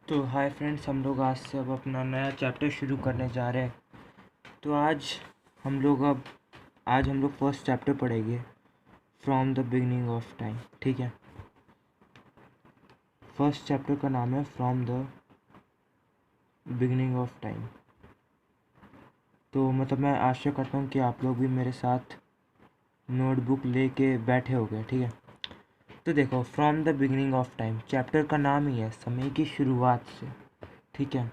तो hi friends, हम लोग आज से अब अपना नया चैप्टर शुरू करने जा रहे हैं। तो हम लोग आज हम लोग फर्स्ट चैप्टर पढ़ेंगे from the beginning of time. ठीक है, फर्स्ट चैप्टर का नाम है from the beginning of time. तो मतलब मैं आशा करता हूँ कि आप लोग भी मेरे साथ नोटबुक लेके बैठे हो गए। ठीक है, तो देखो, from the beginning of time chapter का नाम ही है समय की शुरुआत से। ठीक है,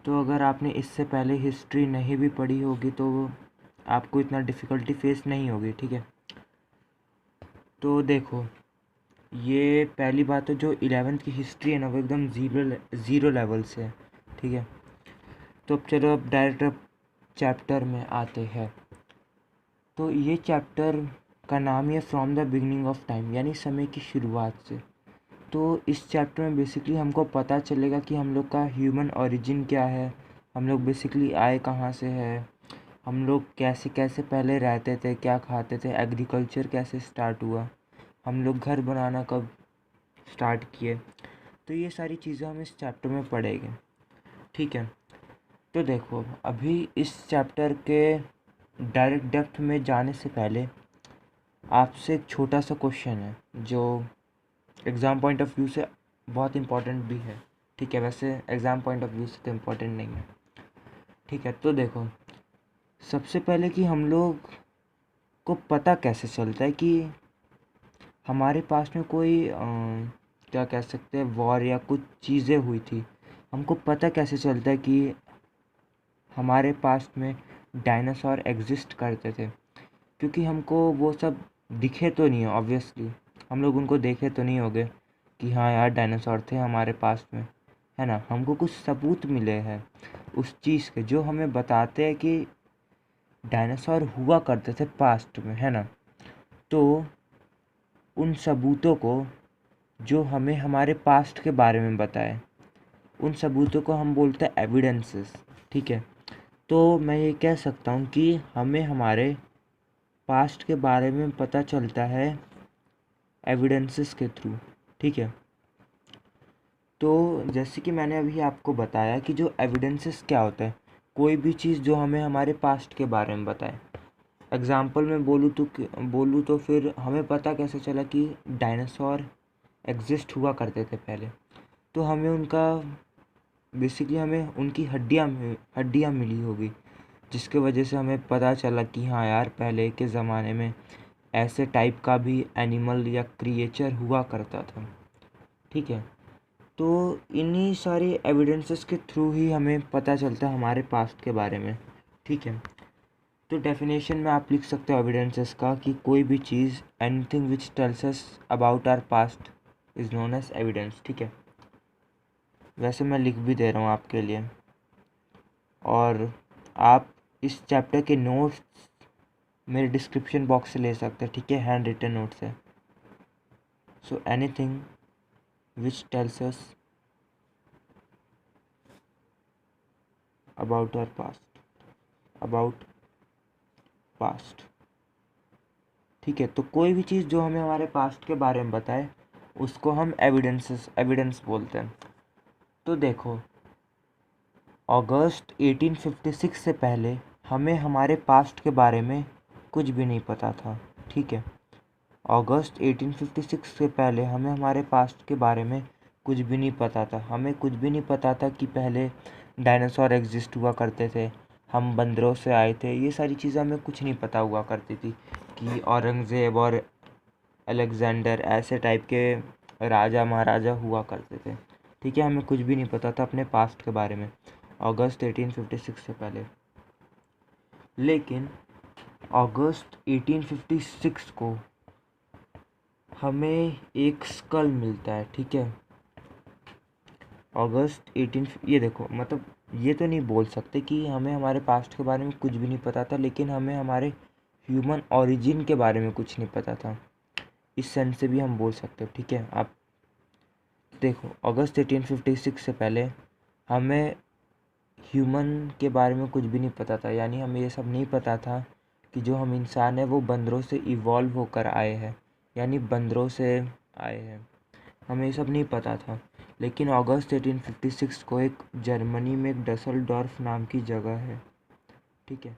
तो अगर आपने इससे पहले हिस्ट्री नहीं भी पढ़ी होगी तो आपको इतना डिफ़िकल्टी फेस नहीं होगी। ठीक है, तो देखो, ये पहली बात है, जो 11th की हिस्ट्री है ना, वो एकदम ज़ीरो लेवल से है। ठीक है, तो अब चलो, अब डायरेक्ट अब चैप्टर में आते हैं। तो ये चैप्टर का नाम ही है from the beginning of time, यानी समय की शुरुआत से। तो इस चैप्टर में बेसिकली हमको पता चलेगा कि हम लोग का ह्यूमन ओरिजिन क्या है, हम लोग बेसिकली आए कहाँ से है, हम लोग कैसे कैसे पहले रहते थे, क्या खाते थे, एग्रीकल्चर कैसे स्टार्ट हुआ, हम लोग घर बनाना कब स्टार्ट किए। तो ये सारी चीज़ें हम इस चैप्टर में पढ़ेंगे। ठीक है, तो देखो, अभी इस चैप्टर के डायरेक्ट डेप्थ में जाने से पहले आपसे एक छोटा सा क्वेश्चन है जो एग्ज़ाम पॉइंट ऑफ व्यू से बहुत इम्पोर्टेंट भी है। ठीक है, वैसे एग्ज़ाम पॉइंट ऑफ व्यू से तो इम्पोर्टेंट नहीं है। ठीक है, तो देखो, सबसे पहले कि हम लोग को पता कैसे चलता है कि हमारे पास में कोई क्या कह सकते हैं, वॉर या कुछ चीज़ें हुई थी। हमको पता कैसे चलता है कि हमारे पास में डायनासोर एग्जिस्ट करते थे, क्योंकि हमको वो सब दिखे तो नहीं है। ऑब्वियसली हम लोग उनको देखे तो नहीं होंगे कि हाँ यार, डायनासोर थे हमारे पास में, है ना। हमको कुछ सबूत मिले हैं उस चीज़ के, जो हमें बताते हैं कि डायनासोर हुआ करते थे पास्ट में, है ना। तो उन सबूतों को, जो हमें हमारे पास्ट के बारे में बताए, उन सबूतों को हम बोलते हैं एविडेंसेस। ठीक है, तो मैं ये कह सकता हूँ कि हमें हमारे पास्ट के बारे में पता चलता है एविडेंसेस के थ्रू। ठीक है, तो जैसे कि मैंने अभी आपको बताया कि जो एविडेंसेस क्या होता है, कोई भी चीज़ जो हमें हमारे पास्ट के बारे में बताए। एग्जाम्पल में बोलूँ तो फिर हमें पता कैसे चला कि डायनासोर एग्जिस्ट हुआ करते थे पहले। तो हमें उनका बेसिकली हमें उनकी हड्डियाँ मिली होगी, जिसके वजह से हमें पता चला कि हाँ यार, पहले के ज़माने में ऐसे टाइप का भी एनिमल या क्रिएचर हुआ करता था। ठीक है, तो इन्हीं सारे एविडेंसेस के थ्रू ही हमें पता चलता है हमारे पास्ट के बारे में। ठीक है, तो डेफिनेशन में आप लिख सकते हो एविडेंसेस का कि कोई भी चीज़, anything which tells us about our past is known as evidence. ठीक है, वैसे मैं लिख भी दे रहा हूँ आपके लिए, और आप इस चैप्टर के नोट्स मेरे डिस्क्रिप्शन बॉक्स से ले सकते हैं। ठीक है, हैंड रिटन नोट्स है। So anything which tells us about our past. ठीक है, तो कोई भी चीज़ जो हमें हमारे पास्ट के बारे में बताए, उसको हम एविडेंस बोलते हैं। तो देखो, अगस्त 1856 से पहले हमें हमारे पास्ट के बारे में कुछ भी नहीं पता था। ठीक है, अगस्त 1856 से पहले हमें हमारे पास्ट के बारे में कुछ भी नहीं पता था। हमें कुछ भी नहीं पता था कि पहले डायनासोर एग्जिस्ट हुआ करते थे, हम बंदरों से आए थे। ये सारी चीज़ें हमें कुछ नहीं पता हुआ करती थी कि औरंगज़ेब और अलेक्जेंडर ऐसे टाइप के राजा महाराजा हुआ करते थे। ठीक है, हमें कुछ भी नहीं पता था अपने पास्ट के बारे में अगस्त 1856 से पहले। लेकिन अगस्त 1856 को हमें एक स्कल मिलता है। ठीक है, अगस्त 18, ये देखो, मतलब ये तो नहीं बोल सकते कि हमें हमारे पास्ट के बारे में कुछ भी नहीं पता था, लेकिन हमें हमारे ह्यूमन ओरिजिन के बारे में कुछ नहीं पता था। इस सेंस से भी हम बोल सकते हो। ठीक है, आप देखो, अगस्त 1856 से पहले हमें ह्यूमन के बारे में कुछ भी नहीं पता था, यानी हमें ये सब नहीं पता था कि जो हम इंसान हैं वो बंदरों से इवॉल्व होकर आए हैं, यानी बंदरों से आए हैं। हमें ये सब नहीं पता था। लेकिन अगस्त 1856 को एक जर्मनी में एक डसलडॉर्फ नाम की जगह है, ठीक है।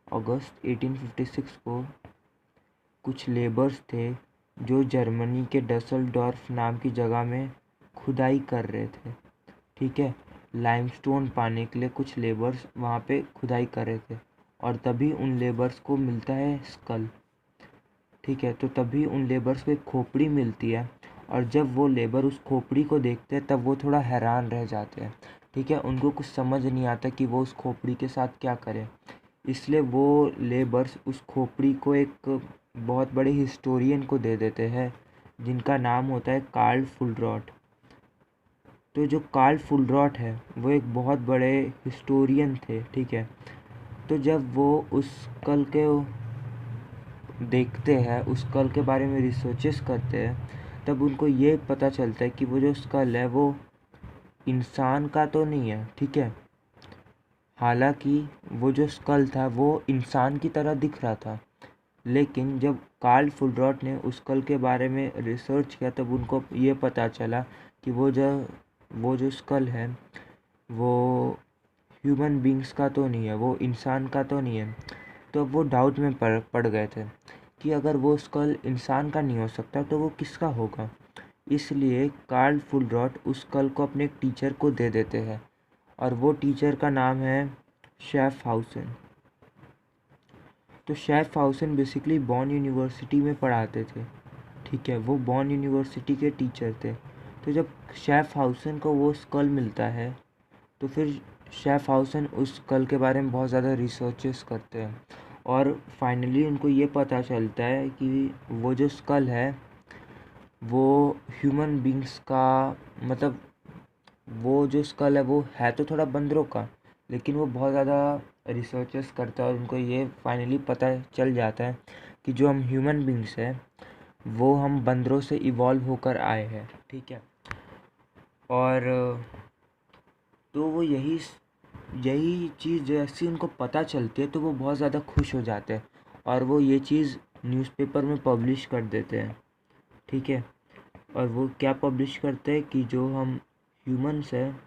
अगस्त 1856 को कुछ लेबर्स थे जो जर्मनी के डसलडॉर्फ नाम की जगह में खुदाई कर रहे थे, ठीक है। लाइमस्टोन पाने के लिए कुछ लेबर्स वहाँ पे खुदाई कर रहे थे और तभी उन लेबर्स को मिलता है स्कल, ठीक है। तो तभी उन लेबर्स को एक खोपड़ी मिलती है और जब वो लेबर उस खोपड़ी को देखते हैं तब वो थोड़ा हैरान रह जाते हैं, ठीक है। उनको कुछ समझ नहीं आता कि वो उस खोपड़ी के साथ क्या करें, इसलिए वो लेबर्स उस खोपड़ी को एक बहुत बड़े हिस्टोरियन को दे देते हैं जिनका नाम होता है कार्ल फुलरॉट। तो जो कार्ल फुलरॉट है वो एक बहुत बड़े हिस्टोरियन थे, ठीक है। तो जब वो उस कल के देखते हैं, उस कल के बारे में रिसर्चेस करते हैं, तब उनको ये पता चलता है कि वो जो स्कल है वो इंसान का तो नहीं है, ठीक है। हालांकि वो जो स्कल था वो इंसान की तरह दिख रहा था, लेकिन जब कार्ल फुलरॉट ने उस स्कल के बारे में रिसर्च किया तब उनको ये पता चला कि वो जो स्कल है वो ह्यूमन बींग्स का तो नहीं है, वो इंसान का तो नहीं है। तो वो डाउट में पड़ गए थे कि अगर वो स्कल इंसान का नहीं हो सकता तो वो किसका होगा। इसलिए कार्ल फुलरॉट उस स्कल को अपने एक टीचर को दे देते हैं और वो टीचर का नाम है शेफहाउसन। तो शेफहाउसन बेसिकली बॉन यूनिवर्सिटी में पढ़ाते थे, ठीक है। वो बॉन यूनिवर्सिटी के टीचर थे। तो जब शेफहाउसन को वो स्कल मिलता है तो फिर शेफहाउसन उस स्कल के बारे में बहुत ज़्यादा रिसर्चेस करते हैं और फाइनली उनको ये पता चलता है कि वो जो स्कल है वो ह्यूमन बींग्स का, मतलब वो जो स्कल है वो है तो थोड़ा बंदरों का, लेकिन वो बहुत ज़्यादा रिसर्चेस करता है और उनको ये फाइनली पता चल जाता है कि जो हम ह्यूमन बींग्स हैं वो हम बंदरों से इवॉल्व होकर आए हैं, ठीक है। और तो वो यही चीज़ जैसे उनको पता चलती है तो वो बहुत ज़्यादा खुश हो जाते हैं और वो ये चीज़ न्यूज़पेपर में पब्लिश कर देते हैं, ठीक है। और वो क्या पब्लिश करते हैं कि जो हम ह्यूमंस हैं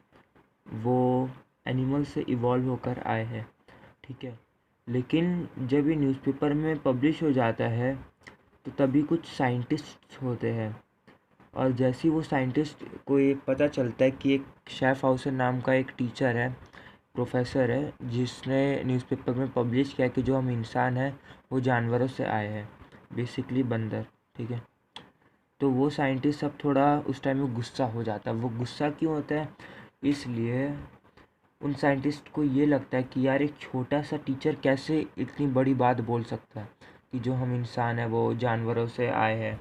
वो एनिमल से इवॉल्व होकर आए हैं, ठीक है। लेकिन जब ये न्यूज़पेपर में पब्लिश हो जाता है तो तभी कुछ साइंटिस्ट होते हैं और जैसे ही वो साइंटिस्ट को ये पता चलता है कि एक शेफहाउसन नाम का एक टीचर है, प्रोफेसर है, जिसने न्यूज़पेपर में पब्लिश किया कि जो हम इंसान हैं वो जानवरों से आए हैं, बेसिकली बंदर, ठीक है। तो वो साइंटिस्ट सब थोड़ा उस टाइम में गुस्सा हो जाता है। वो गुस्सा क्यों होता है, इसलिए उन साइंटिस्ट को ये लगता है कि यार एक छोटा सा टीचर कैसे इतनी बड़ी बात बोल सकता है कि जो हम इंसान हैं वो जानवरों से आए हैं,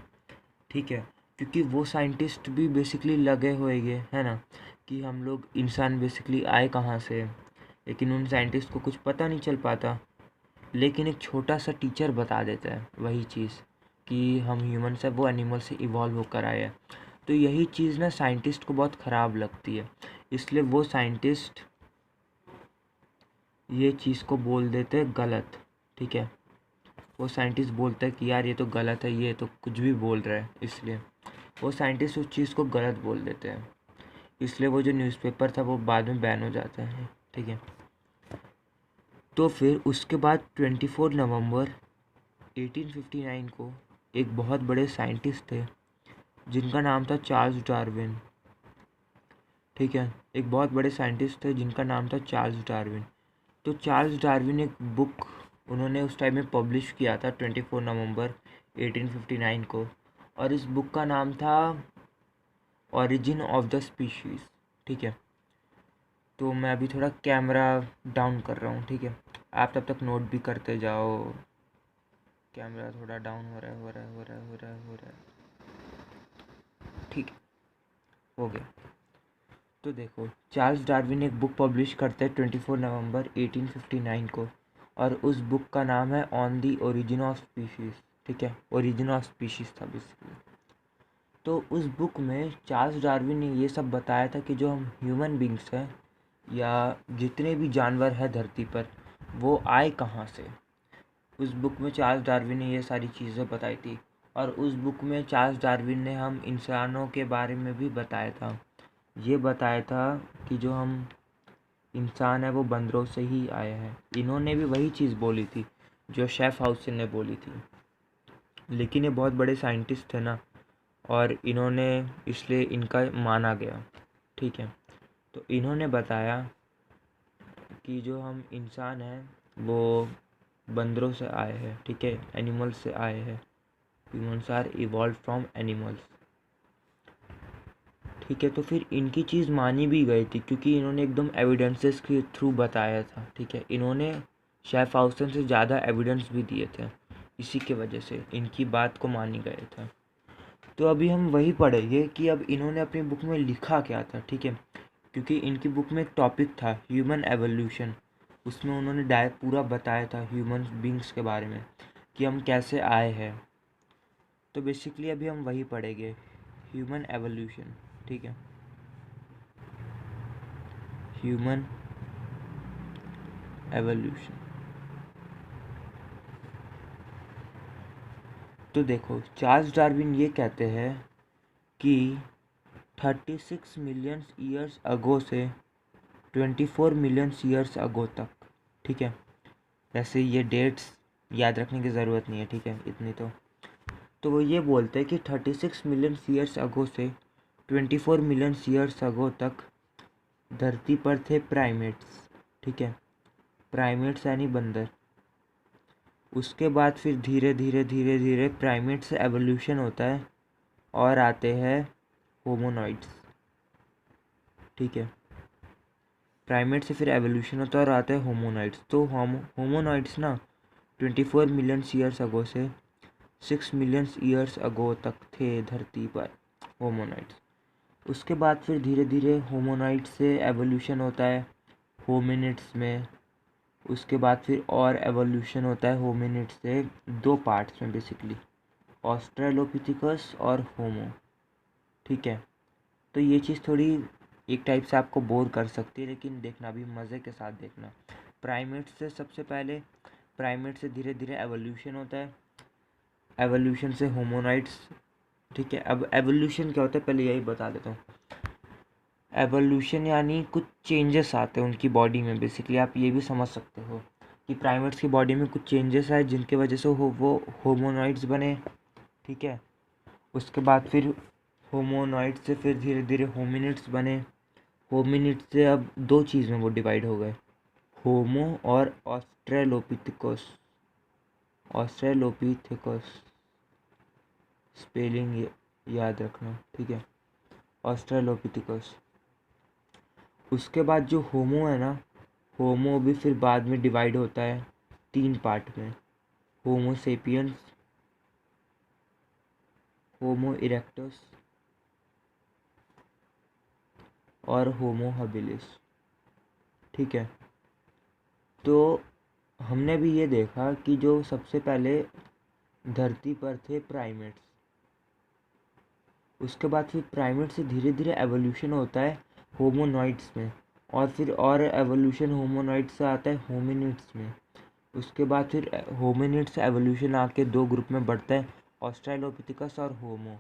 ठीक है। क्योंकि वो साइंटिस्ट भी बेसिकली लगे हुए है ना कि हम लोग इंसान बेसिकली आए कहाँ से, लेकिन उन साइंटिस्ट को कुछ पता नहीं चल पाता। लेकिन एक छोटा सा टीचर बता देता है वही चीज़ कि हम ह्यूमंस हैं वो एनिमल से इवॉल्व होकर आए हैं। तो यही चीज़ ना साइंटिस्ट को बहुत ख़राब लगती है, इसलिए वो साइंटिस्ट ये चीज़ को बोल देते हैं गलत, ठीक है। वो साइंटिस्ट बोलता है कि यार ये तो गलत है, ये तो कुछ भी बोल रहा है, इसलिए वो साइंटिस्ट उस चीज़ को गलत बोल देते हैं। इसलिए वो जो न्यूज़पेपर था वो बाद में बैन हो जाता है, ठीक है। तो फिर उसके बाद 24 नवंबर 1859 को एक बहुत बड़े साइंटिस्ट थे जिनका नाम था चार्ल्स डार्विन, ठीक है। एक बहुत बड़े साइंटिस्ट थे जिनका नाम था चार्ल्स डार्विन। तो चार्ल्स डार्विन एक बुक उन्होंने उस टाइम में पब्लिश किया था 24 नवंबर 1859 को, और इस बुक का नाम था ओरिजिन ऑफ द स्पीशीज़, ठीक है। तो मैं अभी थोड़ा कैमरा डाउन कर रहा हूँ, ठीक है। आप तब तक नोट भी करते जाओ। कैमरा थोड़ा डाउन हो रहा है, ठीक है, हो गया। तो देखो, चार्ल्स डार्विन एक बुक पब्लिश करते हैं 24 नवंबर 1859 को, और उस बुक का नाम है on the origin of species, ठीक है। ओरिजिन ऑफ स्पीशीज़ था बेसिकली। तो उस बुक में चार्ल्स डार्विन ने ये सब बताया था कि जो हम ह्यूमन बींग्स हैं या जितने भी जानवर हैं धरती पर वो आए कहाँ से। उस बुक में चार्ल्स डार्विन ने ये सारी चीज़ें बताई थी, और उस बुक में चार्ल्स डार्विन ने हम इंसानों के बारे में भी बताया था। ये बताया था कि जो हम इंसान है वो बंदरों से ही आए हैं। इन्होंने भी वही चीज़ बोली थी जो शेफ हाउसन ने बोली थी, लेकिन ये बहुत बड़े साइंटिस्ट थे ना, और इन्होंने इसलिए इनका माना गया। ठीक है, तो इन्होंने बताया कि जो हम इंसान हैं वो बंदरों से आए हैं। ठीक है, एनिमल्स से आए हैं। Humans are evolve from animals. ठीक है, तो फिर इनकी चीज़ मानी भी गई थी क्योंकि इन्होंने एकदम एविडेंसेस के थ्रू बताया था। ठीक है, इन्होंने शेफ हाउसन से ज़्यादा एविडेंस भी दिए थे, इसी के वजह से इनकी बात को मानी गए था। तो अभी हम वही पढ़ेंगे कि अब इन्होंने अपनी बुक में लिखा क्या था। ठीक है, क्योंकि इनकी बुक में एक टॉपिक था ह्यूमन एवोल्यूशन। उसमें उन्होंने डायरेक्ट पूरा बताया था ह्यूमन बींग्स के बारे में कि हम कैसे आए हैं। तो बेसिकली अभी हम वही पढ़ेंगे, ह्यूमन एवोल्यूशन। ठीक है, ह्यूमन एवोल्यूशन। तो देखो, चार्ल्स डार्विन ये कहते हैं कि 36 मिलियन ईयर्स अगो से 24 मिलियन ईयर्स अगो तक। ठीक है, वैसे ये डेट्स याद रखने की ज़रूरत नहीं है। ठीक है, इतनी तो वो ये बोलते हैं कि 36 मिलियन ईयर्स अगो से 24 मिलियन ईयर्स अगो तक धरती पर थे प्राइमेट्स। ठीक है, प्राइमेट्स यानी बंदर। उसके बाद फिर धीरे धीरे धीरे धीरे प्राइमेट से एवोल्यूशन होता है और आते हैं होमोनॉइड्स। ठीक है, प्राइमेट से फिर एवोल्यूशन होता है और आते हैं होमोनॉइड्स। तो होमोनॉइड्स ना 24 मिलियन ईयर्स अगो से 6 मिलियन ईयर्स अगो तक थे धरती पर, होमोनॉइड्स। उसके बाद फिर धीरे धीरे होमोनॉइड से एवोल्यूशन होता है होमिनिड्स में। उसके बाद फिर और एवोल्यूशन होता है होमिनिड्स से दो पार्ट्स में बेसिकली, ऑस्ट्रेलोपिथिकस और होमो। ठीक है, तो ये चीज़ थोड़ी एक टाइप से आपको बोर कर सकती है, लेकिन देखना भी मज़े के साथ देखना। प्राइमेट से सबसे पहले, प्राइमेट से धीरे धीरे एवोल्यूशन होता है, एवोल्यूशन से होमोनॉइड्स। ठीक है, अब एवोल्यूशन क्या होता है पहले यही बता देता हूँ। एवोल्यूशन यानी कुछ चेंजेस आते हैं उनकी बॉडी में। बेसिकली आप ये भी समझ सकते हो कि प्राइमेट्स की बॉडी में कुछ चेंजेस आए जिनके वजह से वो होमोनॉइड्स बने। ठीक है, उसके बाद फिर होमोनॉइड से फिर धीरे धीरे होमिनिड्स बने। होमिनिड्स से अब दो चीज़ में वो डिवाइड हो गए, होमो और ऑस्ट्रेलोपिथिकस। ऑस्ट्रेलोपिथिकस स्पेलिंग याद रखना। ठीक है, ऑस्ट्रेलोपिथिकस। उसके बाद जो होमो है ना, होमो भी फिर बाद में डिवाइड होता है तीन पार्ट में, होमो सेपियंस, होमो इरेक्टस और होमो हबिलिस। ठीक है, तो हमने भी ये देखा कि जो सबसे पहले धरती पर थे प्राइमेट्स, उसके बाद फिर प्राइमेट से धीरे धीरे एवोल्यूशन होता है होमोनॉइड्स में, और फिर और एवोल्यूशन होमोनॉइड्स से आता है होमिनिड्स में। उसके बाद फिर होमिनिड्स से एवोल्यूशन आके दो ग्रुप में बढ़ता है, ऑस्ट्रेलोपिथिकस और होमो।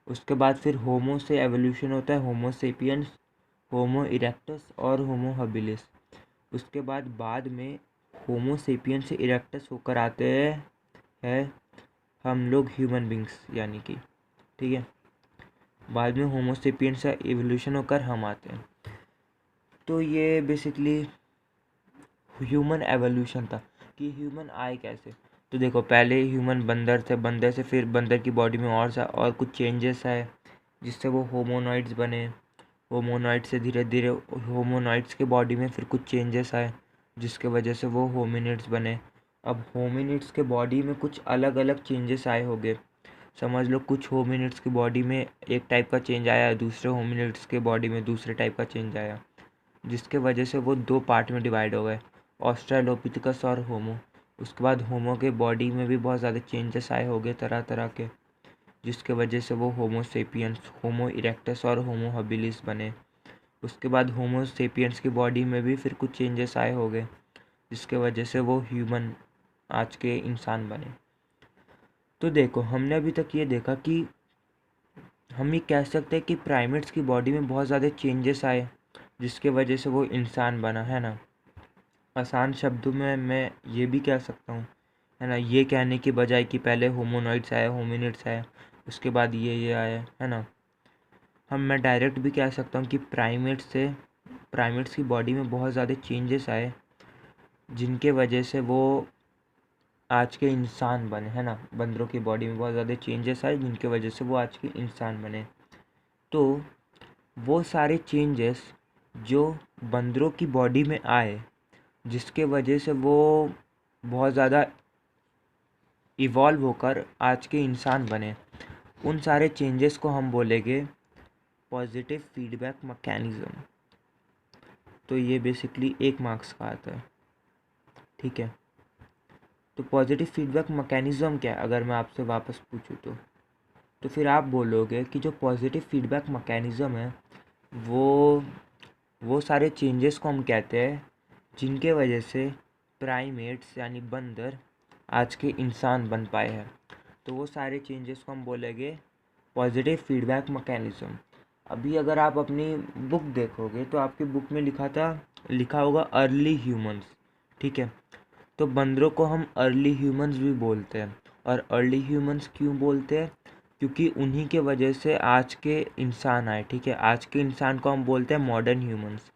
उसके बाद फिर होमो से एवोल्यूशन होता है होमो सेपियंस, होमो इरेक्टस और होमो हबिलिस। उसके बाद में होमो सेपियंस से इरेक्टस होकर आते हैं हम लोग ह्यूमन बींग्स यानी कि। ठीक है, बाद में होमो सेपियंस से एवोल्यूशन होकर हम आते हैं। तो ये बेसिकली ह्यूमन एवोल्यूशन था कि ह्यूमन आए कैसे। तो देखो, पहले ह्यूमन बंदर थे, बंदर से फिर बंदर की बॉडी में और कुछ चेंजेस आए जिससे वो होमोनॉइड्स बने। होमोनॉइड से धीरे धीरे होमोनॉइड्स के बॉडी में फिर कुछ चेंजेस आए जिसके वजह से वो होमिनिड्स बने। अब होमिनिड्स के बॉडी में कुछ अलग अलग चेंजेस आए होंगे। समझ लो कुछ होमिनिड्स की बॉडी में एक टाइप का चेंज आया, दूसरे होमिनिड्स के बॉडी में दूसरे टाइप का चेंज आया, जिसके वजह से वो दो पार्ट में डिवाइड हो गए, ऑस्ट्रेलोपिथिकस और होमो। उसके बाद होमो के बॉडी में भी बहुत ज़्यादा चेंजेस आए होंगे तरह तरह के, जिसके वजह से वो होमो सेपियंस, होमो इरेक्टस और होमो हबिलिस बने। उसके बाद होमो सेपियंस की बॉडी में भी फिर कुछ चेंजेस आए होंगे जिसके वजह से वो ह्यूमन, आज के इंसान बने। तो देखो, हमने अभी तक ये देखा कि हम ये कह सकते हैं कि प्राइमेट्स की बॉडी में बहुत ज़्यादा चेंजेस आए जिसके वजह से वो इंसान बना, है ना। आसान शब्दों में मैं ये भी कह सकता हूँ, है ना, ये कहने की बजाय कि पहले होमोनॉइड्स आए, होमिनिड्स आए, उसके बाद ये आए, है ना। मैं डायरेक्ट भी कह सकता हूँ कि प्राइमेट्स की बॉडी में बहुत ज़्यादा चेंजेस आए जिनके वजह से वो आज के इंसान बने, है ना। बंदरों की बॉडी में बहुत ज़्यादा चेंजेस आए जिनके वजह से वो आज के इंसान बने। तो वो सारे चेंजेस जो बंदरों की बॉडी में आए जिसके वजह से वो बहुत ज़्यादा इवॉल्व होकर आज के इंसान बने, उन सारे चेंजेस को हम बोलेंगे पॉजिटिव फीडबैक मैकेनिज़्म। तो ये बेसिकली 1 मार्क्स का आता है, ठीक है। तो पॉजिटिव फीडबैक मैकेनिज़्म क्या है, अगर मैं आपसे वापस पूछूँ तो फिर आप बोलोगे कि जो पॉजिटिव फीडबैक मैकेनिज़्म है वो सारे चेंजेस को हम कहते हैं जिनके वजह से प्राइमेट्स यानी बंदर आज के इंसान बन पाए हैं। तो वो सारे चेंजेस को हम बोलेंगे पॉजिटिव फीडबैक मैकेनिज़्म। अभी अगर आप अपनी बुक देखोगे तो आपकी बुक में लिखा होगा अर्ली ह्यूमंस, ठीक है। तो बंदरों को हम अर्ली ह्यूमंस भी बोलते हैं। और अर्ली ह्यूमंस क्यों बोलते हैं? क्योंकि उन्हीं के वजह से आज के इंसान आए, ठीक है। आज के इंसान को हम बोलते हैं मॉडर्न ह्यूमंस।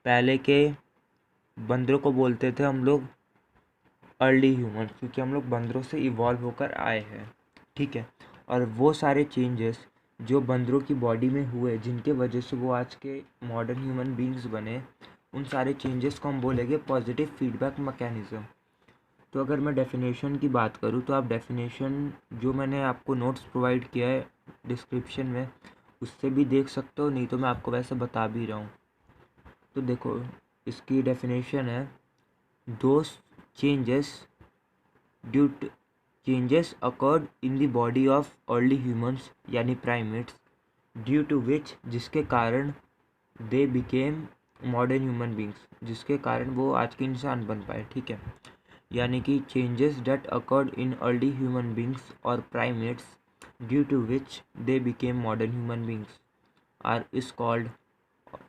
पहले के बंदरों को बोलते थे हम लोग अर्ली ह्यूमंस, क्योंकि हम लोग बंदरों से इवॉल्व होकर आए हैं, ठीक है। और वो सारे चेंजेस जो बंदरों की बॉडी में हुए जिनके वजह से वो आज के मॉडर्न ह्यूमन बींग्स बने, उन सारे चेंजेस को हम बोलेंगे पॉजिटिव फीडबैक मैकेनिज़्म। तो अगर मैं डेफिनेशन की बात करूँ तो आप डेफिनेशन जो मैंने आपको नोट्स प्रोवाइड किया है डिस्क्रिप्शन में उससे भी देख सकते हो, नहीं तो मैं आपको वैसे बता भी रहा हूँ। तो देखो, इसकी डेफिनेशन है those changes due to changes occurred in the body of early humans यानी प्राइमेट्स ड्यू टू विच जिसके कारण they became modern human beings, जिसके कारण वो आज के इंसान बन पाए, ठीक है। यानी कि changes that occurred in early human beings और primates due to which they became modern human beings are is called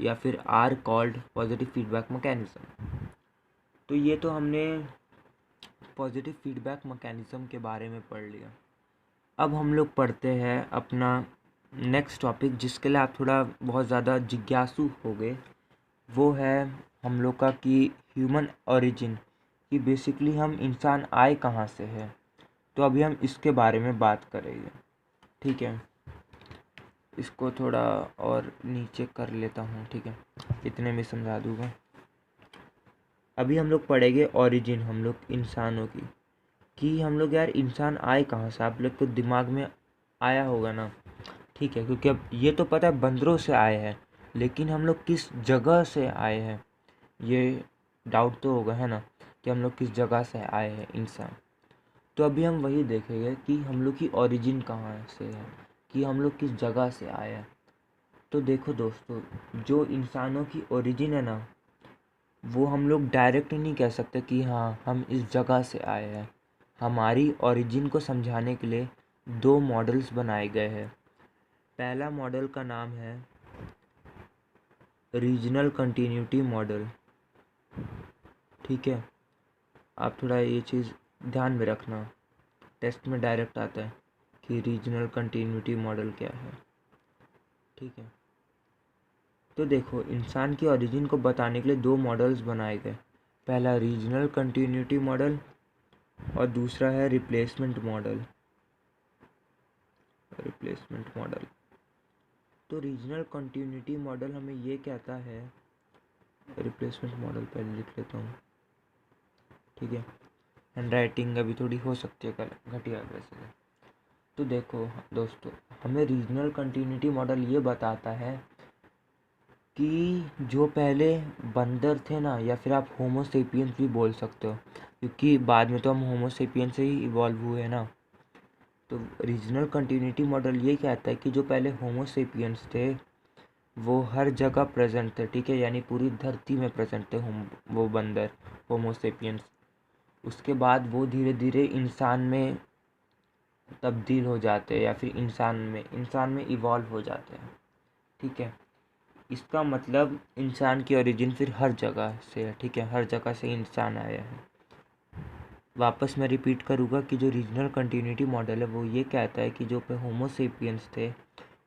या फिर are called positive feedback mechanism. तो ये तो हमने पॉजिटिव फीडबैक मैकेनिज्म के बारे में पढ़ लिया। अब हम लोग पढ़ते हैं अपना नेक्स्ट टॉपिक जिसके लिए आप थोड़ा बहुत ज़्यादा जिज्ञासु हो गए। वो है हम लोग का कि ह्यूमन ओरिजिन, कि बेसिकली हम इंसान आए कहाँ से है। तो अभी हम इसके बारे में बात करेंगे, ठीक है। इसको थोड़ा और नीचे कर लेता हूँ, ठीक है, इतने में समझा दूँगा। अभी हम लोग पढ़ेंगे ओरिजिन हम लोग इंसानों की, कि हम लोग यार इंसान आए कहाँ से। आप लोग को दिमाग में आया होगा ना, ठीक है, क्योंकि अब ये तो पता है बंदरों से आए हैं, लेकिन हम लोग किस जगह से आए हैं ये डाउट तो होगा, है ना, कि हम लोग किस जगह से आए हैं इंसान। तो अभी हम वही देखेंगे कि हम लोग की ओरिजिन कहाँ से है, कि हम लोग किस जगह से आए हैं। तो देखो दोस्तों, जो इंसानों की ओरिजिन है ना, वो हम लोग डायरेक्ट नहीं कह सकते कि हाँ हम इस जगह से आए हैं। हमारी ओरिजिन को समझाने के लिए 2 मॉडल्स बनाए गए हैं। पहला मॉडल का नाम है रीजनल कंटिन्यूटी मॉडल, ठीक है। आप थोड़ा ये चीज़ ध्यान में रखना, टेस्ट में डायरेक्ट आता है कि रीजनल कंटिन्यूटी मॉडल क्या है, ठीक है। तो देखो, इंसान की ओरिजिन को बताने के लिए 2 मॉडल्स बनाए गए। पहला रीजनल कंटिन्यूटी मॉडल और दूसरा है रिप्लेसमेंट मॉडल। तो रीजनल कंटिन्यूटी मॉडल हमें ये कहता है, रिप्लेसमेंट मॉडल पहले लिख लेता हूँ, ठीक है। हैंड राइटिंग अभी थोड़ी हो सकती है घटिया वैसे। तो देखो दोस्तों, हमें रीजनल कंटिन्यूटी मॉडल ये बताता है कि जो पहले बंदर थे ना, या फिर आप होमो सेपियंस भी बोल सकते हो, क्योंकि बाद में तो हम होमो सेपियंस से ही इवॉल्व हुए ना। तो रीजनल कंटिन्यूटी मॉडल ये कहता है कि जो पहले होमो सेपियंस थे वो हर जगह प्रेजेंट थे, ठीक है, यानी पूरी धरती में प्रेजेंट थे वो बंदर होमो सेपियंस। उसके बाद वो धीरे धीरे इंसान में तब्दील हो जाते हैं या फिर इंसान में इवॉल्व हो जाते हैं। ठीक है, इसका मतलब इंसान की ओरिजिन फिर हर जगह से है। ठीक है, हर जगह से इंसान आया है। वापस मैं रिपीट करूँगा कि जो रीजनल कंटिन्यूटी मॉडल है वो ये कहता है कि जो पे होमो सेपियंस थे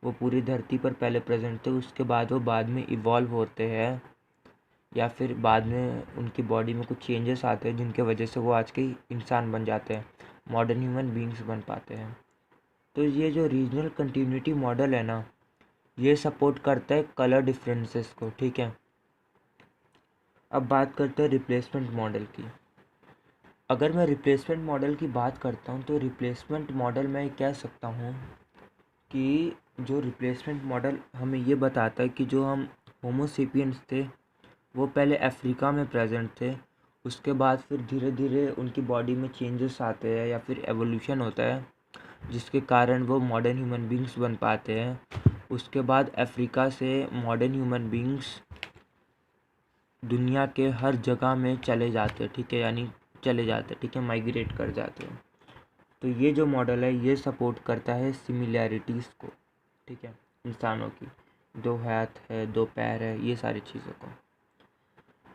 वो पूरी धरती पर पहले प्रेजेंट थे, उसके बाद वो बाद में इवॉल्व होते हैं या फिर बाद में उनकी बॉडी में कुछ चेंजेस आते हैं जिनके वजह से वो आज के इंसान बन जाते हैं, मॉडर्न ह्यूमन बींग्स बन पाते हैं। तो ये जो रीजनल कंटिन्यूटी मॉडल है ना, ये सपोर्ट करता है कलर डिफरेंसेस को। ठीक है, अब बात करते हैं रिप्लेसमेंट मॉडल की। अगर मैं रिप्लेसमेंट मॉडल की बात करता हूँ तो रिप्लेसमेंट मॉडल मैं कह सकता हूँ कि जो रिप्लेसमेंट मॉडल हमें ये बताता है कि जो हम होमो सेपियंस थे वो पहले अफ्रीका में प्रेजेंट थे, उसके बाद फिर धीरे धीरे उनकी बॉडी में चेंजेस आते हैं या फिर एवोल्यूशन होता है जिसके कारण वो मॉडर्न ह्यूमन बींग्स बन पाते हैं। उसके बाद अफ्रीका से मॉडर्न ह्यूमन बींग्स दुनिया के हर जगह में चले जाते हैं। ठीक है, यानी चले जाते हैं। ठीक है, माइग्रेट कर जाते हैं। तो ये जो मॉडल है ये सपोर्ट करता है सिमिलैरिटीज़ को। ठीक है, इंसानों की 2 हाथ है, 2 पैर है, ये सारी चीज़ों को।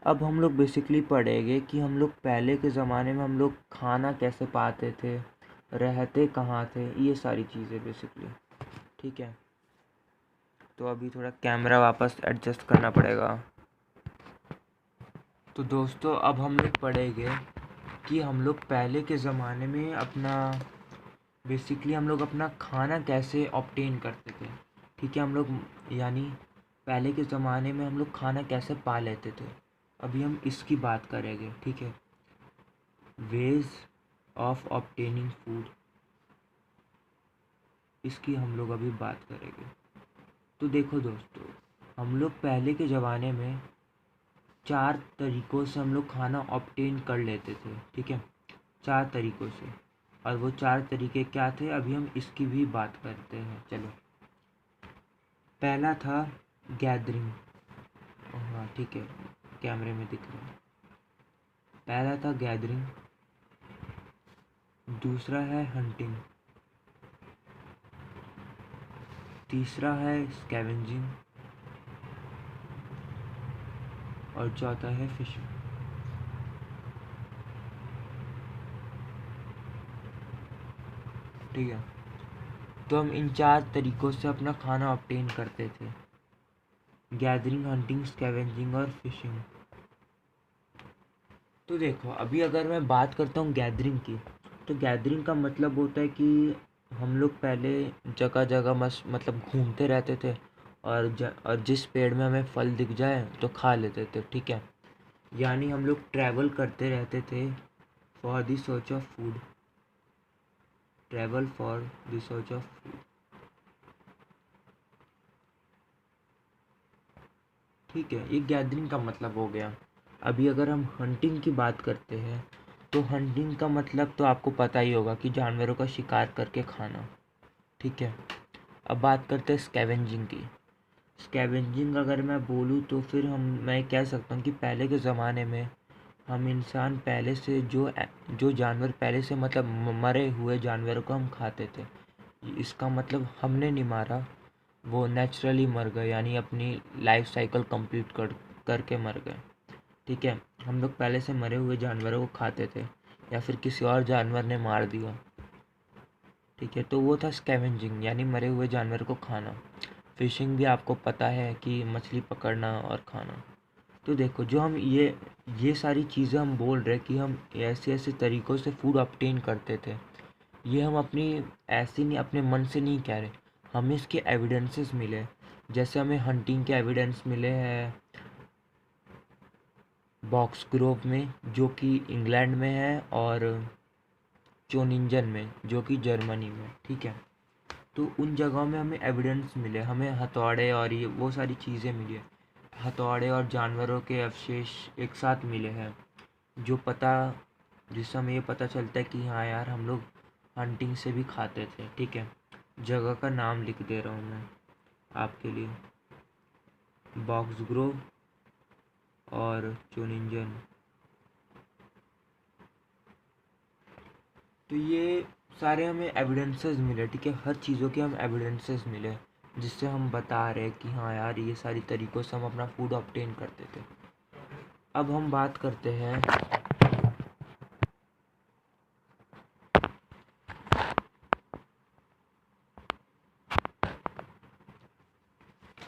अब हम लोग बेसिकली पढ़ेंगे कि हम लोग पहले के ज़माने में हम लोग खाना कैसे पाते थे, रहते कहाँ थे, ये सारी चीज़ें बेसिकली। ठीक है, तो अभी थोड़ा कैमरा वापस एडजस्ट करना पड़ेगा। तो दोस्तों अब हम लोग पढ़ेंगे कि हम लोग पहले के ज़माने में हम लोग अपना खाना कैसे ऑब्टेन करते थे। ठीक है, हम लोग यानी पहले के ज़माने में हम लोग खाना कैसे पा लेते थे, अभी हम इसकी बात करेंगे। ठीक है, वेज ऑफ ऑब्टेनिंग फूड, इसकी हम लोग अभी बात करेंगे। तो देखो दोस्तों, हम लोग पहले के ज़माने में 4 तरीक़ों से हम लोग खाना ऑब्टेन कर लेते थे। ठीक है, 4 तरीक़ों से, और वो 4 तरीके क्या थे अभी हम इसकी भी बात करते हैं। चलो, पहला था गैदरिंग। हाँ ठीक है, कैमरे में दिख रहा है। पहला था गैदरिंग, दूसरा है हंटिंग, तीसरा है स्कैवेंजिंग और चौथा है फिशिंग। ठीक है, तो हम इन 4 तरीक़ों से अपना खाना ऑब्टेन करते थे, गैदरिंग, हंटिंग, स्कैवेंजिंग और फिशिंग। तो देखो, अभी अगर मैं बात करता हूँ गैदरिंग की, तो गैदरिंग का मतलब होता है कि हम लोग पहले जगह जगह मतलब घूमते रहते थे और जिस पेड़ में हमें फल दिख जाए तो खा लेते थे। ठीक है, यानी हम लोग ट्रैवल करते रहते थे for the search of food, travel for the search of food. ठीक है, ये गैदरिंग का मतलब हो गया। अभी अगर हम हंटिंग की बात करते हैं तो हंटिंग का मतलब तो आपको पता ही होगा कि जानवरों का शिकार करके खाना। ठीक है, अब बात करते हैं स्कैवेंजिंग की। स्कैवेंजिंग अगर मैं बोलूँ तो फिर मैं कह सकता हूँ कि पहले के ज़माने में हम इंसान पहले से जो जानवर पहले से मतलब मरे हुए जानवरों को हम खाते थे। इसका मतलब हमने नहीं मारा, वो नेचुरली मर गए, यानी अपनी लाइफ साइकिल कंप्लीट करके मर गए। ठीक है, हम लोग पहले से मरे हुए जानवरों को खाते थे या फिर किसी और जानवर ने मार दिया। ठीक है, तो वो था स्कैवेंजिंग, यानी मरे हुए जानवर को खाना। फिशिंग भी आपको पता है कि मछली पकड़ना और खाना। तो देखो, जो हम ये सारी चीज़ें हम बोल रहे कि हम ऐसे ऐसे तरीक़ों से फूड ऑब्टेन करते थे, ये हम अपनी ऐसे नहीं अपने मन से नहीं कह रहे, हमें इसके एविडेंसेस मिले। जैसे हमें हंटिंग के एविडेंस मिले हैं बॉक्स ग्रोव में जो कि इंग्लैंड में है, और चोनिंजन में जो कि जर्मनी में। ठीक है, तो उन जगहों में हमें एविडेंस मिले, हमें हथौड़े और ये वो सारी चीज़ें मिली है, हथौड़े और जानवरों के अवशेष एक साथ मिले हैं, जिससे हमें ये पता चलता है कि हाँ यार, हम लोग हंटिंग से भी खाते थे। ठीक है, जगह का नाम लिख दे रहा हूँ मैं आपके लिए, बॉक्स ग्रोव और चोनिंजन। तो ये सारे हमें एविडेंसेस मिले, ठीक है, हर चीज़ों के हम एविडेंसेस मिले जिससे हम बता रहे हैं कि हाँ यार ये सारी तरीक़ों से हम अपना फूड ऑब्टेन करते थे। अब हम बात करते हैं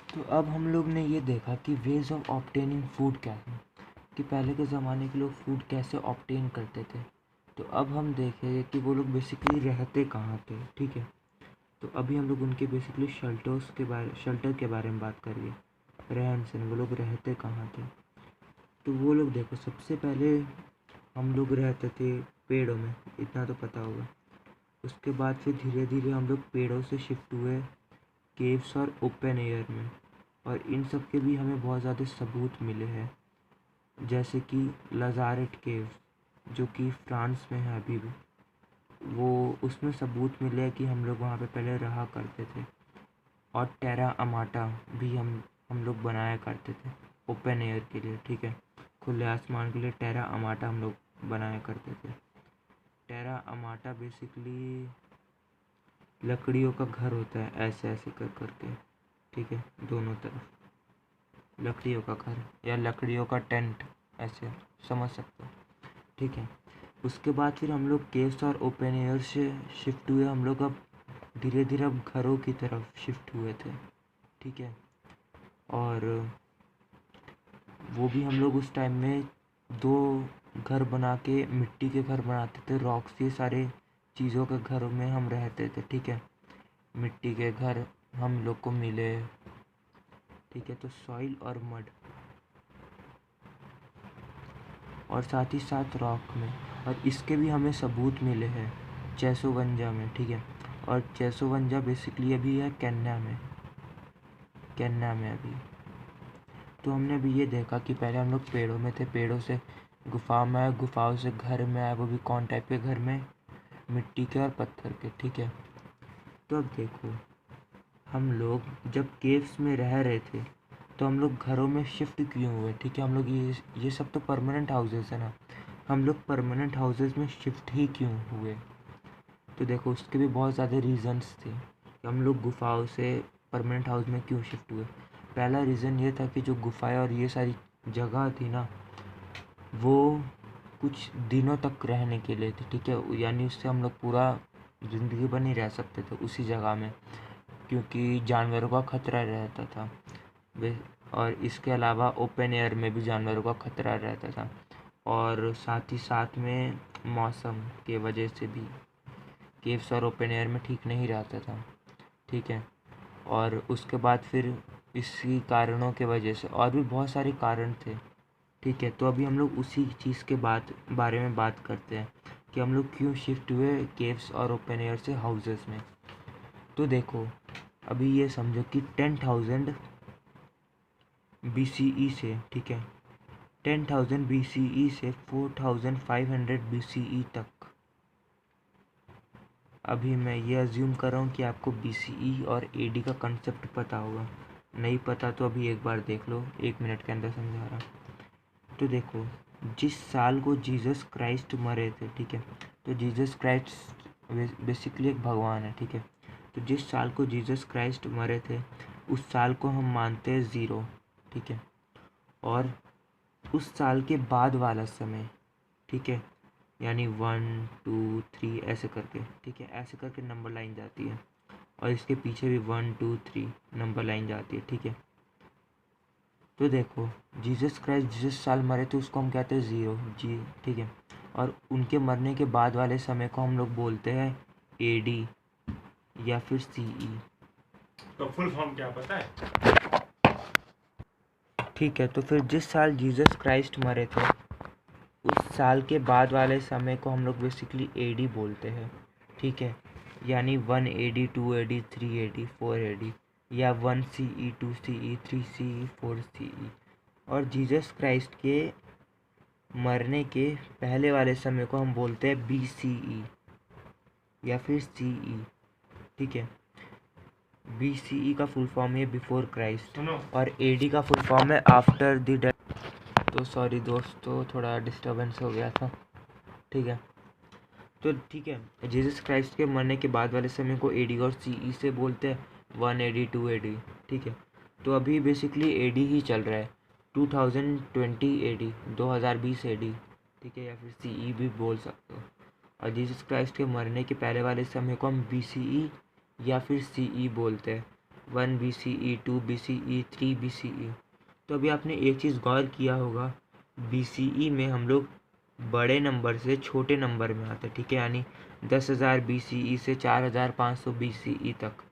तो अब हम लोग ने ये देखा कि वेज ऑफ ऑब्टेनिंग फूड क्या है, कि पहले के ज़माने के लोग फूड कैसे ऑब्टेन करते थे। तो अब हम देखेंगे कि वो लोग बेसिकली रहते कहाँ थे, ठीक है। तो अभी हम लोग उनके बेसिकली शेल्टर के बारे में बात करेंगे, रहन सहन, वो लोग रहते कहाँ थे। तो वो लोग देखो, सबसे पहले हम लोग रहते थे पेड़ों में, इतना तो पता होगा। उसके बाद फिर धीरे धीरे हम लोग पेड़ों से शिफ्ट हुए केव्स और ओपन एयर में, और इन सब के भी हमें बहुत ज़्यादा सबूत मिले हैं, जैसे कि लाज़ारेट केव्स जो कि फ्रांस में है अभी भी, वो उसमें सबूत मिले हैं कि हम लोग वहाँ पे पहले रहा करते थे। और टेरा अमाटा भी हम लोग बनाया करते थे ओपन एयर के लिए, ठीक है, खुले आसमान के लिए टेरा अमाटा हम लोग बनाया करते थे। टेरा अमाटा बेसिकली लकड़ियों का घर होता है, ऐसे ऐसे कर करके, ठीक है, दोनों तरफ लकड़ियों का घर या लकड़ियों का टेंट, ऐसे समझ सकते हो, ठीक है। उसके बाद फिर हम लोग केव्स और ओपन एयर से शिफ्ट हुए, हम लोग अब धीरे धीरे अब घरों की तरफ शिफ्ट हुए थे, ठीक है। और वो भी हम लोग उस टाइम में 2 घर बना के, मिट्टी के घर बनाते थे, रॉक्स, ये सारे चीज़ों के घरों में हम रहते थे, ठीक है। मिट्टी के घर हम लोग को मिले, ठीक है। तो सॉइल और मड, और साथ ही साथ रॉक में, और इसके भी हमें सबूत मिले हैं चेसोवंजा में, ठीक है। और चेसोवंजा बेसिकली अभी है केन्या में अभी। तो हमने अभी ये देखा कि पहले हम लोग पेड़ों में थे, पेड़ों से गुफा में आए, गुफाओं से घर में आए, वो भी कौन टाइप के घर में, मिट्टी के और पत्थर के, ठीक है। तो अब देखो, हम लोग जब केव्स में रह रहे थे तो हम लोग घरों में शिफ्ट क्यों हुए, ठीक है। हम लोग ये सब तो परमानेंट हाउसेस है ना, हम लोग परमानेंट हाउसेस में शिफ्ट ही क्यों हुए। तो देखो, उसके भी बहुत ज़्यादा रीज़न्स थे कि हम लोग गुफाओं से परमानेंट हाउस में क्यों शिफ्ट हुए। पहला रीज़न ये था कि जो गुफाएं और ये सारी जगह थी ना, वो कुछ दिनों तक रहने के लिए थी, ठीक है, यानी उससे हम लोग पूरा ज़िंदगी भर नहीं रह सकते थे उसी जगह में, क्योंकि जानवरों का खतरा रहता था। और इसके अलावा ओपन एयर में भी जानवरों का खतरा रहता था, और साथ ही साथ में मौसम के वजह से भी केव्स और ओपन एयर में ठीक नहीं रहता था, ठीक है। और उसके बाद फिर इसी कारणों के वजह से और भी बहुत सारे कारण थे, ठीक है। तो अभी हम लोग उसी चीज़ के बारे में बात करते हैं कि हम लोग क्यों शिफ्ट हुए केव्स और ओपन एयर से हाउसेस में। तो देखो, अभी ये समझो कि 10,000 BCE से, ठीक है, 10,000 BCE से 4,500 BCE तक, अभी मैं ये अज्यूम कर रहा हूँ कि आपको BCE और AD का कंसेप्ट पता होगा, नहीं पता तो अभी एक बार देख लो, 1 मिनट के अंदर समझा रहा। तो देखो, जिस साल को जीसस क्राइस्ट मरे थे, ठीक है, तो जीसस क्राइस्ट बेसिकली एक भगवान है, ठीक है। तो जिस साल को जीसस क्राइस्ट मरे थे उस साल को हम मानते हैं 0, ठीक है। और उस साल के बाद वाला समय, ठीक है, यानी 1 2 3 ऐसे करके, ठीक है, ऐसे करके नंबर लाइन जाती है, और इसके पीछे भी 1 2 3 नंबर लाइन जाती है, ठीक है। तो देखो, जीसस क्राइस्ट जिस साल मरे थे उसको हम कहते हैं 0 जी, ठीक है। और उनके मरने के बाद वाले समय को हम लोग बोलते हैं AD या फिर CE। तो फुल फॉर्म क्या पता है? ठीक है, तो फिर जिस साल जीसस क्राइस्ट मरे थे उस साल के बाद वाले समय को हम लोग बेसिकली AD बोलते हैं, ठीक है। यानी 1 AD 2 AD 3 AD 4 AD, या 1 CE 2 CE 3 CE 4 CE। और जीसस क्राइस्ट के मरने के पहले वाले समय को हम बोलते हैं BCE या फिर CE, ठीक है। BCE का फुल फॉर्म है बिफोर क्राइस्ट, और AD का फुल फॉर्म है आफ्टर द डेथ। तो सॉरी दोस्तों, थोड़ा डिस्टर्बेंस हो गया था, ठीक है। तो ठीक है, जीसस क्राइस्ट के मरने के बाद वाले समय को एडी और सीई से बोलते हैं, 1 AD 2 AD। ठीक है, तो अभी बेसिकली एडी ही चल रहा है, 2020 AD, 2020 AD। ठीक है, या फिर सीई भी बोल सकते हो। और जीसस क्राइस्ट के मरने के पहले वाले समय को हम BCE या फिर CE बोलते हैं, 1 BCE, 2 BCE, 3 BCE। तो अभी आपने एक चीज़ गौर किया होगा, BCE में हम लोग बड़े नंबर से छोटे नंबर में आते हैं। ठीक है, यानी 10,000 BCE से 4,500 BCE तक,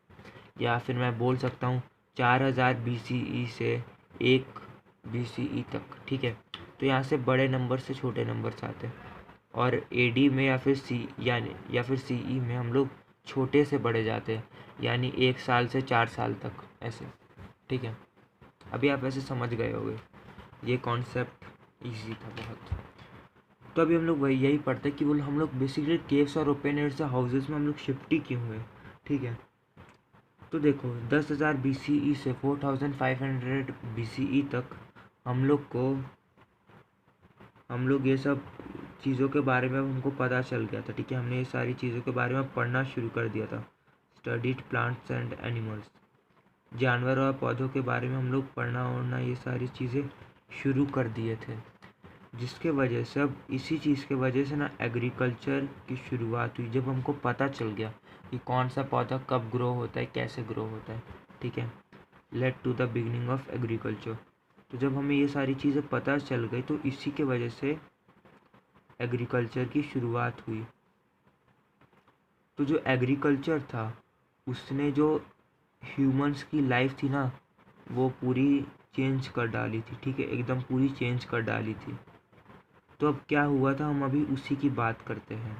या फिर मैं बोल सकता हूँ 4,000 BCE से 1 BCE तक। ठीक है, तो यहाँ से बड़े नंबर से छोटे नंबर से आते हैं। और AD में या फिर CE में हम लोग छोटे से बड़े जाते हैं, यानी 1 साल से 4 साल तक ऐसे। ठीक है, अभी आप ऐसे समझ गए होंगे, ये कॉन्सेप्ट इजी था बहुत। तो अभी हम लोग वही यही पढ़ते हैं कि वो हम लोग बेसिकली केव्स और ओपन एयर से हाउसेस में हम लोग शिफ्ट ही क्यों हुए। ठीक है, तो देखो 10,000 BCE से 4,500 BCE तक हम लोग ये सब चीज़ों के बारे में हमको पता चल गया था। ठीक है, हमने ये सारी चीज़ों के बारे में पढ़ना शुरू कर दिया था। स्टडीड प्लांट्स एंड एनिमल्स, जानवर और पौधों के बारे में हम लोग पढ़ना और ये सारी चीज़ें शुरू कर दिए थे, जिसके वजह से अब इसी चीज़ के वजह से ना एग्रीकल्चर की शुरुआत हुई, जब हमको पता चल गया कि कौन सा पौधा कब ग्रो होता है, कैसे ग्रो होता है। ठीक है, led to the beginning of agriculture. तो जब हमें ये सारी चीज़ें पता चल गई तो इसी के वजह से एग्रीकल्चर की शुरुआत हुई। तो जो एग्रीकल्चर था उसने जो ह्यूमंस की लाइफ थी ना, वो पूरी चेंज कर डाली थी। ठीक है, एकदम पूरी चेंज कर डाली थी। तो अब क्या हुआ था, हम अभी उसी की बात करते हैं।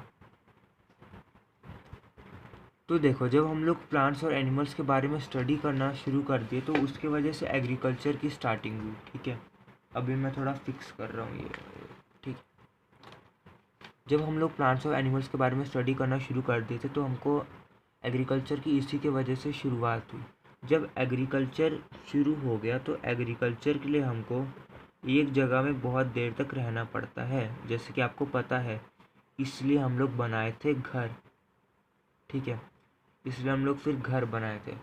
तो देखो, जब हम लोग प्लांट्स और एनिमल्स के बारे में स्टडी करना शुरू कर दिए तो उसके वजह से एग्रीकल्चर की स्टार्टिंग हुई। ठीक है, अभी मैं थोड़ा फिक्स कर रहा हूँ ये। ठीक, जब हम लोग प्लांट्स और एनिमल्स के बारे में स्टडी करना शुरू कर दिए थे तो हमको एग्रीकल्चर की इसी के वजह से शुरुआत हुई। जब एग्रीकल्चर शुरू हो गया तो एग्रीकल्चर के लिए हमको एक जगह में बहुत देर तक रहना पड़ता है, जैसे कि आपको पता है, इसलिए हम लोग बनाए थे घर। ठीक है, इसलिए हम लोग फिर घर बनाए थे।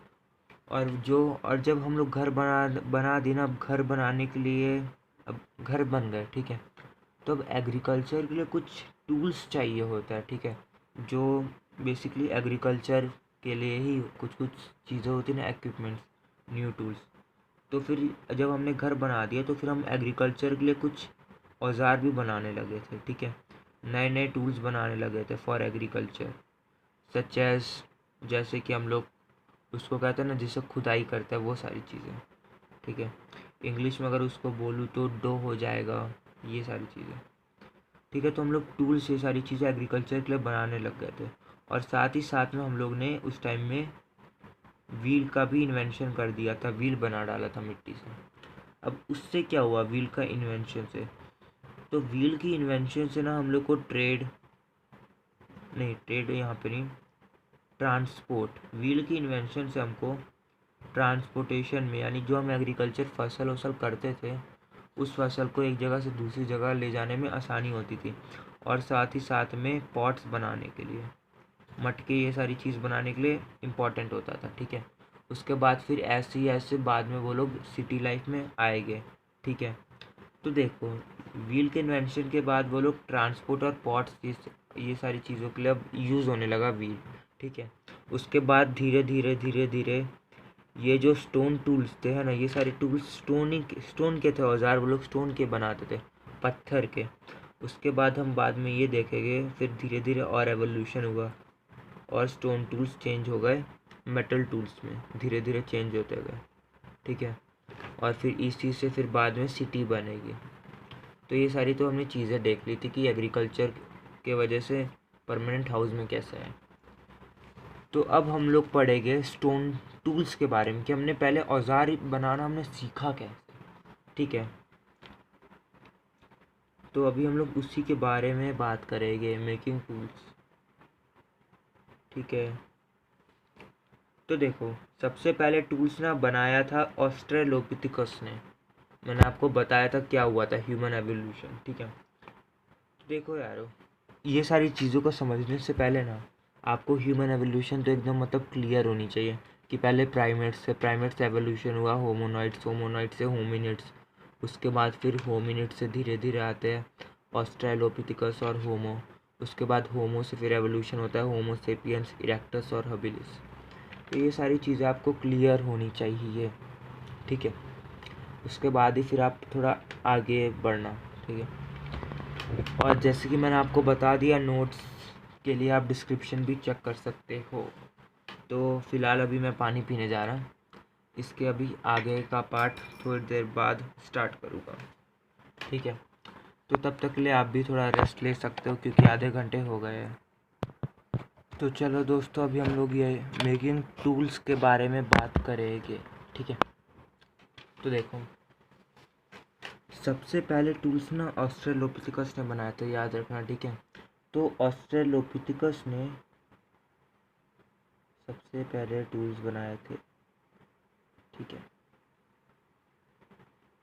और जब हम लोग घर बना दिए ना, अब घर बनाने के लिए अब घर बन गए। ठीक है, तो अब एग्रीकल्चर के लिए कुछ टूल्स चाहिए होता है। ठीक है, जो बेसिकली एग्रीकल्चर के लिए ही कुछ कुछ चीज़ें होती हैं ना, इक्विपमेंट्स, न्यू टूल्स। तो फिर जब हमने घर बना दिया तो फिर हम एग्रीकल्चर के लिए कुछ औजार भी बनाने लगे थे। ठीक है, नए नए टूल्स बनाने लगे थे फॉर एग्रीकल्चर, सच एज, जैसे कि हम लोग उसको कहते हैं ना, जिससे खुदाई करता है, वो सारी चीज़ें। ठीक है, इंग्लिश में अगर उसको बोलूँ तो डो हो जाएगा, ये सारी चीज़ें। ठीक है, तो हम लोग टूल्स, ये सारी चीज़ें एग्रीकल्चर के लिए बनाने लग गए थे। और साथ ही साथ में हम लोग ने उस टाइम में व्हील का भी इन्वेंशन कर दिया था, व्हील बना डाला था मिट्टी से। अब उससे क्या हुआ व्हील का इन्वेंशन से, तो व्हील की इन्वेंशन से ना हम लोग को ट्रेड यहाँ पे नहीं, ट्रांसपोर्ट, व्हील की इन्वेंशन से हमको ट्रांसपोर्टेशन में, यानी जो हम एग्रीकल्चर फसल वसल करते थे उस फसल को एक जगह से दूसरी जगह ले जाने में आसानी होती थी। और साथ ही साथ में पॉट्स बनाने के लिए, मटके, ये सारी चीज़ बनाने के लिए इम्पॉर्टेंट होता था। ठीक है, उसके बाद फिर ऐसे ही ऐसे बाद में वो लोग सिटी लाइफ में आए गए। ठीक है, तो देखो व्हील के इन्वेंशन के बाद वो लोग ट्रांसपोर्ट और पॉट्स, ये सारी चीज़ों के लिए अब यूज़ होने लगा व्हील। ठीक है, उसके बाद धीरे धीरे धीरे धीरे ये जो स्टोन टूल्स थे, है ना, ये सारे टूल्स स्टोन के थे, औजार वो लोग स्टोन के बनाते थे, पत्थर के। उसके बाद हम बाद में ये देखेंगे, फिर धीरे धीरे और एवोल्यूशन हुआ और स्टोन टूल्स चेंज हो गए मेटल टूल्स में, धीरे धीरे चेंज होते गए। ठीक है, और फिर इसी से फिर बाद में सिटी बनेगी। तो ये सारी तो हमने चीज़ें देख ली थी कि एग्रीकल्चर के वजह से परमानेंट हाउस में कैसे है। तो अब हम लोग पढ़ेंगे स्टोन टूल्स के बारे में, कि हमने पहले औजार बनाना हमने सीखा कैसे। ठीक है, तो अभी हम लोग उसी के बारे में बात करेंगे, मेकिंग टूल्स। ठीक है, तो देखो सबसे पहले टूल्स ना बनाया था ऑस्ट्रेलोपिथिकस ने। मैंने आपको बताया था क्या हुआ था ह्यूमन एवोल्यूशन। ठीक है, देखो यारो, ये सारी चीज़ों को समझने से पहले ना आपको ह्यूमन एवोल्यूशन तो एकदम मतलब क्लियर होनी चाहिए कि पहले प्राइमेट्स से एवोल्यूशन हुआ, होमोनॉइड्स से होमिनिड्स, उसके बाद फिर होमिनिड से धीरे धीरे आते हैं ऑस्ट्रेलोपिथिकस और होमो, उसके बाद होमो से फिर एवोल्यूशन होता है होमो सेपियंस, इरेक्टस और हबिलिस। तो ये सारी चीज़ें आपको क्लियर होनी चाहिए, ठीक है। उसके बाद ही फिर आप थोड़ा आगे बढ़ना, ठीक है। और जैसे कि मैंने आपको बता दिया, नोट्स के लिए आप डिस्क्रिप्शन भी चेक कर सकते हो। तो फ़िलहाल अभी मैं पानी पीने जा रहा हूँ, इसके अभी आगे का पार्ट थोड़ी देर बाद स्टार्ट करूँगा, ठीक है। तो तब तक के लिए आप भी थोड़ा रेस्ट ले सकते हो क्योंकि आधे घंटे हो गए हैं। तो चलो दोस्तों, अभी हम लोग ये मेकिंग टूल्स के बारे में बात करेंगे, ठीक है। तो देखो, सबसे पहले टूल्स ना ऑस्ट्रेलोपिथिकस ने बनाए थे, याद रखना, ठीक है। तो ऑस्ट्रेलोपिथिकस ने सबसे पहले टूल्स बनाए थे, ठीक है।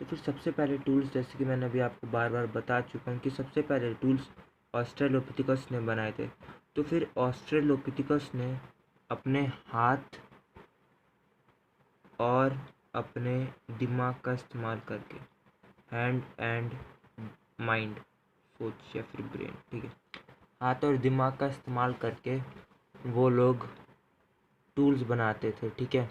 तो फिर सबसे पहले टूल्स, जैसे कि मैंने अभी आपको बार बार बता चुका हूँ कि सबसे पहले टूल्स ऑस्ट्रेलोपिथिकस ने बनाए थे। तो फिर ऑस्ट्रेलोपिथिकस ने अपने हाथ और अपने दिमाग का इस्तेमाल करके, हैंड एंड माइंड, सोच या फिर ब्रेन, ठीक है, हाथ और दिमाग का इस्तेमाल करके वो लोग टूल्स बनाते थे, ठीक है।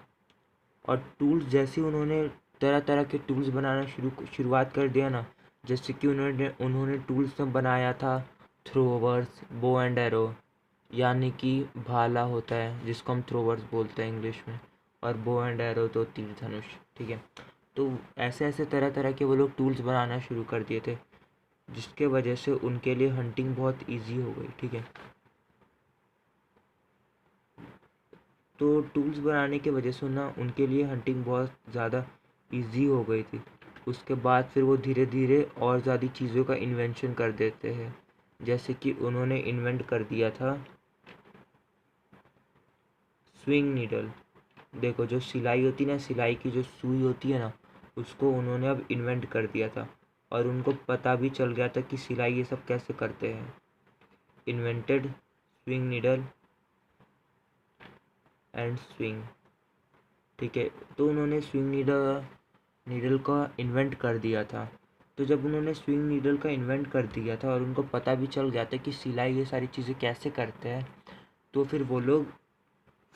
और टूल्स जैसे उन्होंने तरह तरह के टूल्स बनाना शुरुआत कर दिया ना, जैसे कि उन्होंने टूल्स में बनाया था थ्रोवर्स, बो एंड एरो, यानी कि भाला होता है जिसको हम थ्रोवर्स बोलते हैं इंग्लिश में, और बो एंड एरो तो तीर धनुष, ठीक है। तो ऐसे ऐसे तरह तरह के वो लोग टूल्स बनाना शुरू कर दिए थे, जिसके वजह से उनके लिए हंटिंग बहुत ईजी हो गई, ठीक है। तो टूल्स बनाने की वजह से ना उनके लिए हंटिंग बहुत ज़्यादा इजी हो गई थी। उसके बाद फिर वो धीरे धीरे और ज़्यादा चीज़ों का इन्वेंशन कर देते हैं, जैसे कि उन्होंने इन्वेंट कर दिया था स्विंग नीडल। देखो, जो सिलाई होती है ना, सिलाई की जो सुई होती है ना, उसको उन्होंने अब इन्वेंट कर दिया था, और उनको पता भी चल गया था कि सिलाई ये सब कैसे करते हैं। Invented swing needle and swing, ठीक है। तो उन्होंने स्विंग नीडल का इन्वेंट कर दिया था। तो जब उन्होंने स्विंग नीडल का इन्वेंट कर दिया था और उनको पता भी चल गया था कि सिलाई ये सारी चीज़ें कैसे करते हैं, तो फिर वो लोग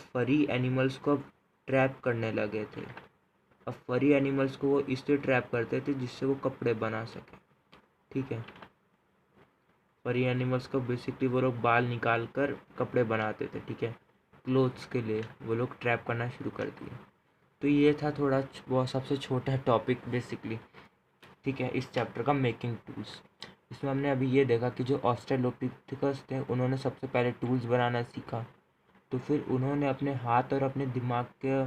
फरी एनिमल्स को ट्रैप करने लगे थे। अब फरी एनिमल्स को वो इसलिए ट्रैप करते थे जिससे वो कपड़े बना सके, ठीक है। फरी एनिमल्स को बेसिकली वो लोग बाल निकाल कर कपड़े बनाते थे, ठीक है। क्लोथ्स के लिए वो लोग ट्रैप करना शुरू कर दिए। तो ये था थोड़ा बहुत सबसे छोटा टॉपिक बेसिकली, ठीक है, इस चैप्टर का, मेकिंग टूल्स। इसमें हमने अभी ये देखा कि जो ऑस्ट्रेलोपिथेकस थे उन्होंने सबसे पहले टूल्स बनाना सीखा। तो फिर उन्होंने अपने हाथ और अपने दिमाग के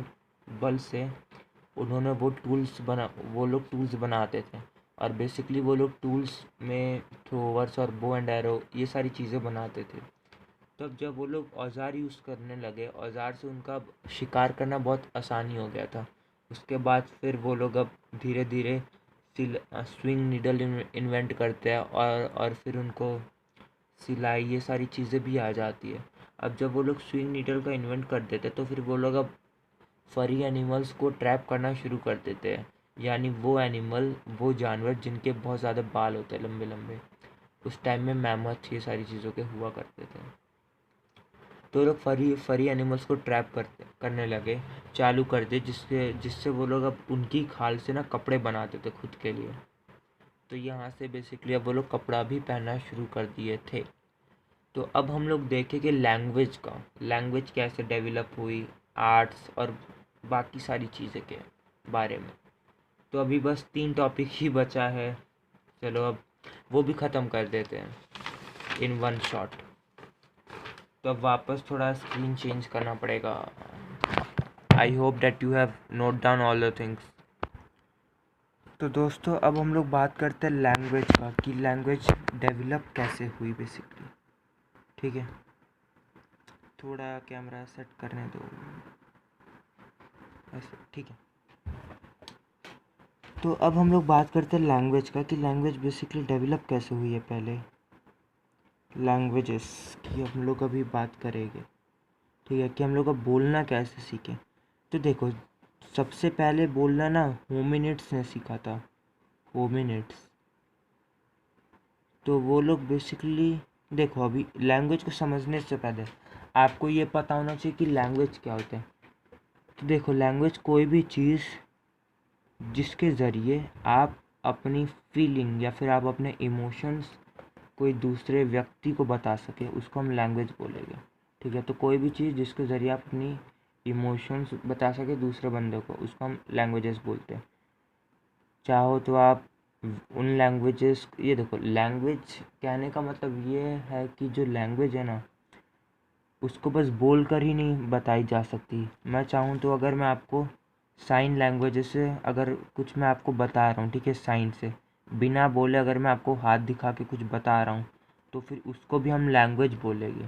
बल से उन्होंने वो लोग टूल्स बनाते थे। और बेसिकली वो लोग टूल्स में थ्रोवर्स और बो एंड एरो ये सारी चीज़ें बनाते थे। तब जब वो लोग औज़ार यूज़ करने लगे, औज़ार से उनका शिकार करना बहुत आसानी हो गया था। उसके बाद फिर वो लोग अब धीरे धीरे स्विंग नीडल इन्वेंट करते हैं, और फिर उनको सिलाई ये सारी चीज़ें भी आ जाती है। अब जब वो लोग स्विंग नीडल का इन्वेंट कर देते तो फिर वो लोग अब फरी एनिमल्स को ट्रैप करना शुरू कर देते हैं, यानी वो जानवर जिनके बहुत ज़्यादा बाल होते हैं लंबे लंबे। उस टाइम में मैमथ ये सारी चीज़ों के हुआ करते थे। तो लोग फरी एनिमल्स को ट्रैप करने लगे, चालू कर दिए, जिससे जिससे वो लोग अब उनकी खाल से ना कपड़े बनाते थे खुद के लिए। तो यहाँ से बेसिकली अब वो लोग कपड़ा भी पहनना शुरू कर दिए थे। तो अब हम लोग देखें कि लैंग्वेज कैसे डेवलप हुई, आर्ट्स और बाकी सारी चीज़ें के बारे में। तो अभी बस 3 टॉपिक ही बचा है, चलो अब वो भी ख़त्म कर देते हैं इन वन शॉट। तो अब वापस थोड़ा स्क्रीन चेंज करना पड़ेगा। I hope that you have note down all the things. तो दोस्तों, अब हम लोग बात करते हैं लैंग्वेज का, कि लैंग्वेज डेवलप कैसे हुई बेसिकली, ठीक है। थोड़ा कैमरा सेट करने दो ऐसे, ठीक है। तो अब हम लोग बात करते हैं लैंग्वेज का, कि लैंग्वेज बेसिकली डेवलप कैसे हुई है पहले। लैंग्वेजेस की हम लोग अभी बात करेंगे, ठीक है, कि हम लोग अब बोलना कैसे सीखें। तो देखो, सबसे पहले बोलना ना होमिनिड्स ने सीखा था, होमिनिड्स। तो वो लोग बेसिकली, देखो अभी लैंग्वेज को समझने से पहले आपको ये पता होना चाहिए कि लैंग्वेज क्या होता है। तो देखो, लैंग्वेज कोई भी चीज़ जिसके ज़रिए आप अपनी फीलिंग या फिर आप अपने इमोशंस कोई दूसरे व्यक्ति को बता सके, उसको हम लैंग्वेज बोलेंगे, ठीक है। तो कोई भी चीज़ जिसके ज़रिए आप अपनी इमोशंस बता सके दूसरे बंदे को, उसको हम लैंग्वेजेस बोलते हैं। चाहो तो आप उन लैंग्वेजेस, ये देखो लैंग्वेज कहने का मतलब ये है कि जो लैंग्वेज है ना, उसको बस बोल कर ही नहीं बताई जा सकती। मैं चाहूँ तो अगर मैं आपको साइन लैंग्वेज से अगर कुछ मैं आपको बता रहा हूँ, ठीक है, साइन से बिना बोले अगर मैं आपको हाथ दिखा के कुछ बता रहा हूँ, तो फिर उसको भी हम लैंग्वेज बोलेंगे,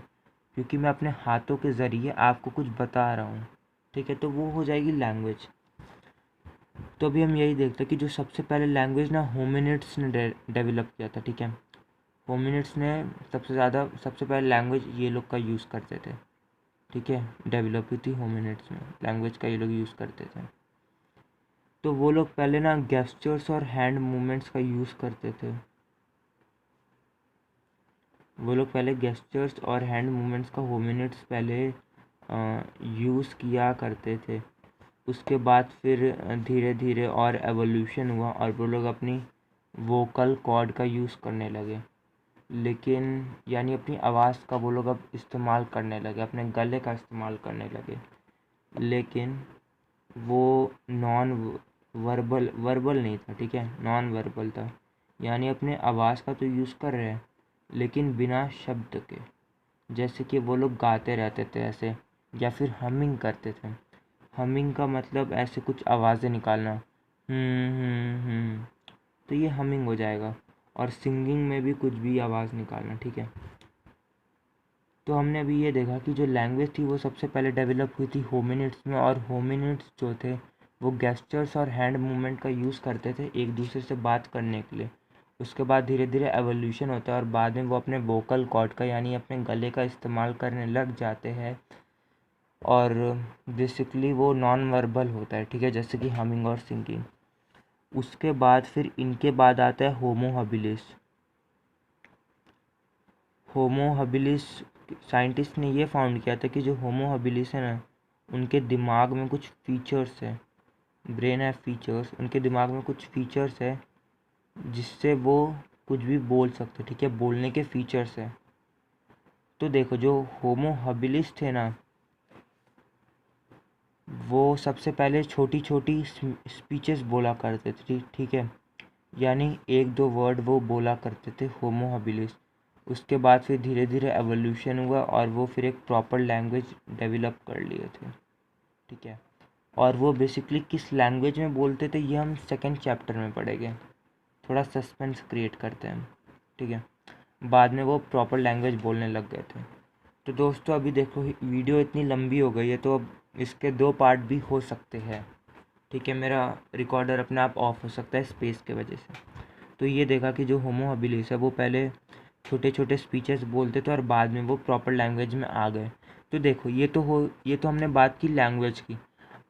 क्योंकि मैं अपने हाथों के ज़रिए आपको कुछ बता रहा हूँ, ठीक है। तो वो हो जाएगी लैंग्वेज। तो अभी हम यही देखते हैं कि जो सबसे पहले लैंग्वेज ना होमिनिड्स ने डेवलप किया था, ठीक है। होमिनिड्स ने सबसे पहले लैंग्वेज ये लोग का यूज़ करते थे, ठीक है, डेवलप हुई थी होमिनिड्स में, लैंग्वेज का ये लोग यूज़ करते थे। तो वो लोग पहले ना गेस्चर्स और हैंड मूवमेंट्स का यूज़ करते थे। वो लोग पहले गेस्चर्स और हैंड मूवमेंट्स का होमिनिड्स पहले यूज़ किया करते थे। उसके बाद फिर धीरे धीरे और एवोल्यूशन हुआ और वो लोग अपनी वोकल कॉर्ड का यूज़ करने लगे, लेकिन यानी अपनी आवाज़ का वो लोग अब इस्तेमाल करने लगे, अपने गले का इस्तेमाल करने लगे, लेकिन वो नॉन वर्बल वर्बल नहीं था, ठीक है, नॉन वर्बल था। यानी अपने आवाज़ का तो यूज़ कर रहे हैं लेकिन बिना शब्द के, जैसे कि वो लोग गाते रहते थे ऐसे, या फिर हमिंग करते थे। हमिंग का मतलब ऐसे कुछ आवाज़ें निकालना, तो ये हमिंग हो जाएगा। और सिंगिंग में भी कुछ भी आवाज़ निकालना, ठीक है। तो हमने अभी ये देखा कि जो लैंग्वेज थी वो सबसे पहले डेवलप हुई थी होमिनिड्स में, और होमिनिड्स जो थे वो गेस्चर्स और हैंड मूवमेंट का यूज़ करते थे एक दूसरे से बात करने के लिए। उसके बाद धीरे धीरे एवोल्यूशन होता है और बाद में वो अपने वोकल कॉर्ड का यानी अपने गले का इस्तेमाल करने लग जाते हैं, और बेसिकली वो नॉन वर्बल होता है, ठीक है, जैसे कि हमिंग और सिंगिंग। उसके बाद फिर इनके बाद आता है होमो हबिलिस। होमो हबिलिस साइंटिस्ट ने ये फाउंड किया था कि जो होमो हबिलिस है ना, उनके दिमाग में कुछ फीचर्स है, ब्रेन है फीचर्स, उनके दिमाग में कुछ फीचर्स है जिससे वो कुछ भी बोल सकते, ठीक है, बोलने के फीचर्स है। तो देखो, जो होमो हबिलिस थे ना, वो सबसे पहले छोटी छोटी स्पीचेस बोला करते थे, ठीक है, यानी एक दो वर्ड वो बोला करते थे होमो हबिलिस। उसके बाद फिर धीरे धीरे एवोल्यूशन हुआ और वो फिर एक प्रॉपर लैंग्वेज डेवलप कर लिए थे, ठीक है। और वो बेसिकली किस लैंग्वेज में बोलते थे ये हम सेकंड चैप्टर में पढ़ेंगे, थोड़ा सस्पेंस क्रिएट करते हैं हम, ठीक है। बाद में वो प्रॉपर लैंग्वेज बोलने लग गए थे। तो दोस्तों अभी देखो वीडियो इतनी लंबी हो गई है, तो अब इसके 2 पार्ट भी हो सकते हैं, ठीक है। मेरा रिकॉर्डर अपने आप ऑफ हो सकता है स्पेस की वजह से। तो ये देखा कि जो होमो हबिलिस है वो पहले छोटे छोटे स्पीचेस बोलते थे और बाद में वो प्रॉपर लैंग्वेज में आ गए। तो देखो ये तो हमने बात की लैंग्वेज की।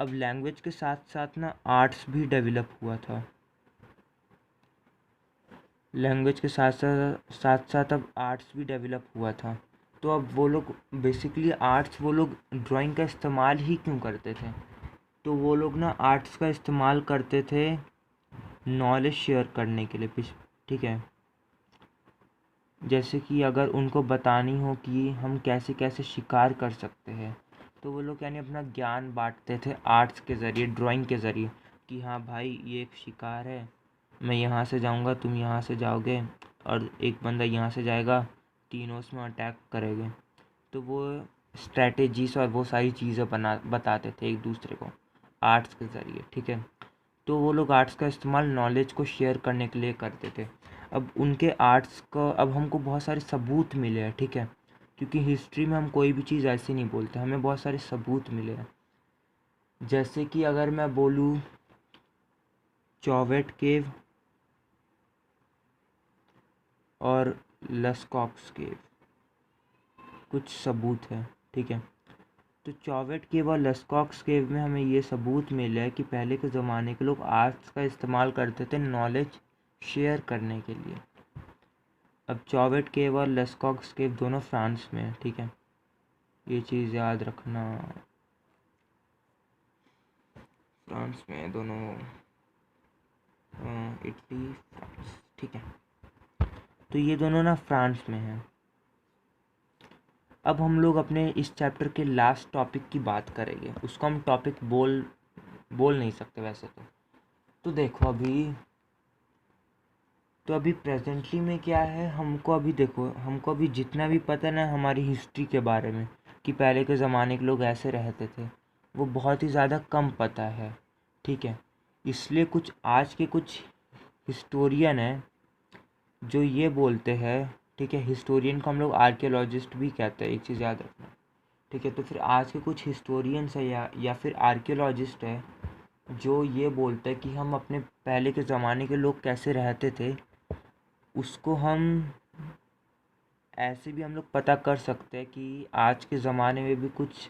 अब लैंग्वेज के साथ साथ ना आर्ट्स भी डेवलप हुआ था। लैंग्वेज के साथ साथ अब आर्ट्स भी डेवलप हुआ था। तो अब वो लोग बेसिकली आर्ट्स, वो लोग ड्राइंग का इस्तेमाल ही क्यों करते थे, तो वो लोग ना आर्ट्स का इस्तेमाल करते थे नॉलेज शेयर करने के लिए, ठीक है। जैसे कि अगर उनको बतानी हो कि हम कैसे कैसे शिकार कर सकते हैं, तो वो लोग यानी अपना ज्ञान बांटते थे आर्ट्स के ज़रिए, ड्राइंग के ज़रिए, कि हाँ भाई ये एक शिकार है, मैं यहाँ से जाऊँगा, तुम यहाँ से जाओगे, और एक बंदा यहाँ से जाएगा, तीनों उसमें अटैक करेंगे। तो वो स्ट्रैटेजीज और वो सारी चीज़ें बताते थे एक दूसरे को आर्ट्स के ज़रिए, ठीक है। तो वो लोग आर्ट्स का इस्तेमाल नॉलेज को शेयर करने के लिए करते थे। अब उनके आर्ट्स का अब हमको बहुत सारे सबूत मिले हैं, ठीक है, क्योंकि हिस्ट्री में हम कोई भी चीज़ ऐसी नहीं बोलते, हमें बहुत सारे सबूत मिले हैं। जैसे कि अगर मैं बोलूँ चौवेट केव और लस्कॉक्स केव, कुछ सबूत है, ठीक है। तो चौवेट केव और लस्कॉक्स केव में हमें ये सबूत मिला है कि पहले के ज़माने के लोग आर्ट्स का इस्तेमाल करते थे नॉलेज शेयर करने के लिए। अब चौवेट केव और लस्कॉक्स केव दोनों फ्रांस में है, ठीक है, ये चीज़ याद रखना, फ्रांस में है दोनों, इटली फ्रांस, ठीक है। तो ये दोनों ना फ्रांस में हैं। अब हम लोग अपने इस चैप्टर के लास्ट टॉपिक की बात करेंगे, उसको हम टॉपिक बोल नहीं सकते वैसे तो देखो अभी प्रेजेंटली में क्या है, हमको अभी जितना भी पता है ना हमारी हिस्ट्री के बारे में कि पहले के ज़माने के लोग ऐसे रहते थे, वो बहुत ही ज़्यादा कम पता है, ठीक है। इसलिए आज के कुछ हिस्टोरियन हैं जो ये बोलते हैं, ठीक है, हिस्टोरियन को हम लोग आर्कियोलॉजिस्ट भी कहते हैं, एक चीज़ याद रखना, ठीक है। तो फिर आज के कुछ हिस्टोरियंस है या फिर आर्कियोलॉजिस्ट है जो ये बोलते हैं कि हम अपने पहले के ज़माने के लोग कैसे रहते थे उसको हम ऐसे भी हम लोग पता कर सकते हैं कि आज के ज़माने में भी कुछ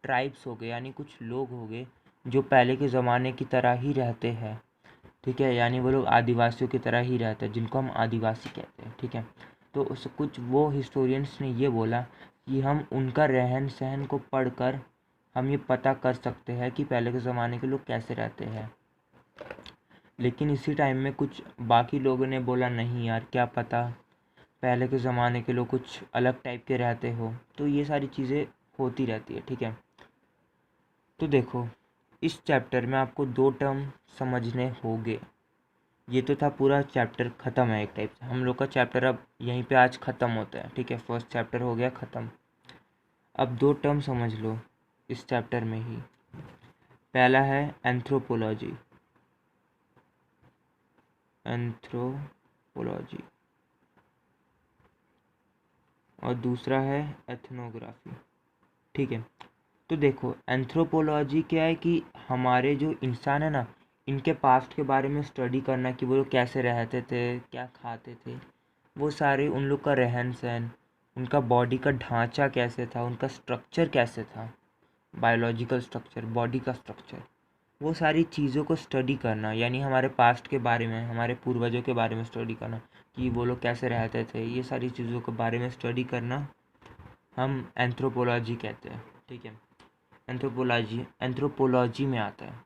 ट्राइब्स हो गए, यानी कुछ लोग हो गए जो पहले के ज़माने की तरह ही रहते हैं, ठीक है, यानी वो लोग आदिवासियों की तरह ही रहते हैं जिनको हम आदिवासी कहते हैं, ठीक है। तो उस कुछ वो हिस्टोरियंस ने ये बोला कि हम उनका रहन सहन को पढ़कर हम ये पता कर सकते हैं कि पहले के ज़माने के लोग कैसे रहते हैं। लेकिन इसी टाइम में कुछ बाकी लोगों ने बोला नहीं यार, क्या पता पहले के ज़माने के लोग कुछ अलग टाइप के रहते हो। तो ये सारी चीज़ें होती रहती है, ठीक है। तो देखो इस चैप्टर में आपको 2 टर्म समझने होंगे। ये तो था पूरा चैप्टर ख़त्म है एक टाइप से, हम लोग का चैप्टर अब यहीं पे आज ख़त्म होता है, ठीक है। फर्स्ट चैप्टर हो गया ख़त्म। अब 2 टर्म समझ लो इस चैप्टर में ही। पहला है एंथ्रोपोलॉजी, और दूसरा है एथनोग्राफी, ठीक है। तो देखो एंथ्रोपोलॉजी क्या है कि हमारे जो इंसान है ना, इनके पास्ट के बारे में स्टडी करना कि वो लोग कैसे रहते थे, क्या खाते थे, वो सारे उन लोग का रहन सहन, उनका बॉडी का ढांचा कैसे था, उनका स्ट्रक्चर कैसे था, बायोलॉजिकल स्ट्रक्चर, बॉडी का स्ट्रक्चर, वो सारी चीज़ों को स्टडी करना, यानी हमारे पास्ट के बारे में, हमारे पूर्वजों के बारे में स्टडी करना कि वो लोग कैसे रहते थे, ये सारी चीज़ों के बारे में स्टडी करना हम एंथ्रोपोलॉजी कहते हैं, ठीक है। एंथ्रोपोलॉजी में आता है।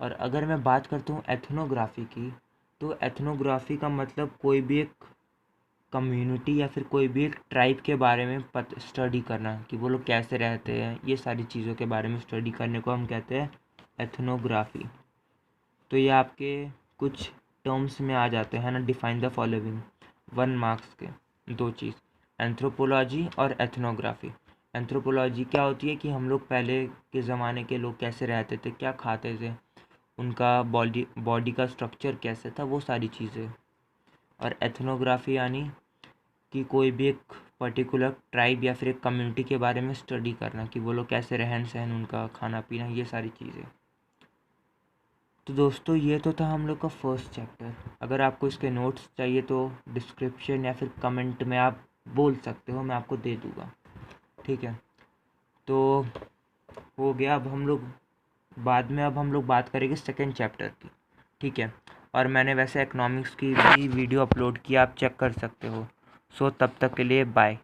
और अगर मैं बात करता हूँ एथनोग्राफी की, तो एथनोग्राफी का मतलब कोई भी एक कम्युनिटी या फिर कोई भी एक ट्राइब के बारे में स्टडी करना कि वो लोग कैसे रहते हैं, ये सारी चीज़ों के बारे में स्टडी करने को हम कहते हैं एथनोग्राफी। तो ये आपके कुछ टर्म्स में आ जाते हैं ना, डिफाइन द फॉलोइंग, 1 मार्क्स के 2 चीज़, एंथ्रोपोलॉजी और एथनोग्राफी। एंथ्रोपोलॉजी क्या होती है कि हम लोग पहले के ज़माने के लोग कैसे रहते थे, क्या खाते थे, उनका बॉडी का स्ट्रक्चर कैसे था, वो सारी चीज़ें। और एथनोग्राफी यानी कि कोई भी एक पर्टिकुलर ट्राइब या फिर एक कम्युनिटी के बारे में स्टडी करना कि वो लोग कैसे रहन सहन, उनका खाना पीना, ये सारी चीज़ें। तो दोस्तों ये तो था हम लोग का फर्स्ट चैप्टर। अगर आपको इसके नोट्स चाहिए तो डिस्क्रिप्शन या फिर कमेंट में आप बोल सकते हो, मैं आपको दे दूँगा, ठीक है। तो हो गया, अब हम लोग बात करेंगे सेकंड चैप्टर की, ठीक है। और मैंने वैसे इकोनॉमिक्स की भी वीडियो अपलोड की, आप चेक कर सकते हो। सो तब तक के लिए बाय।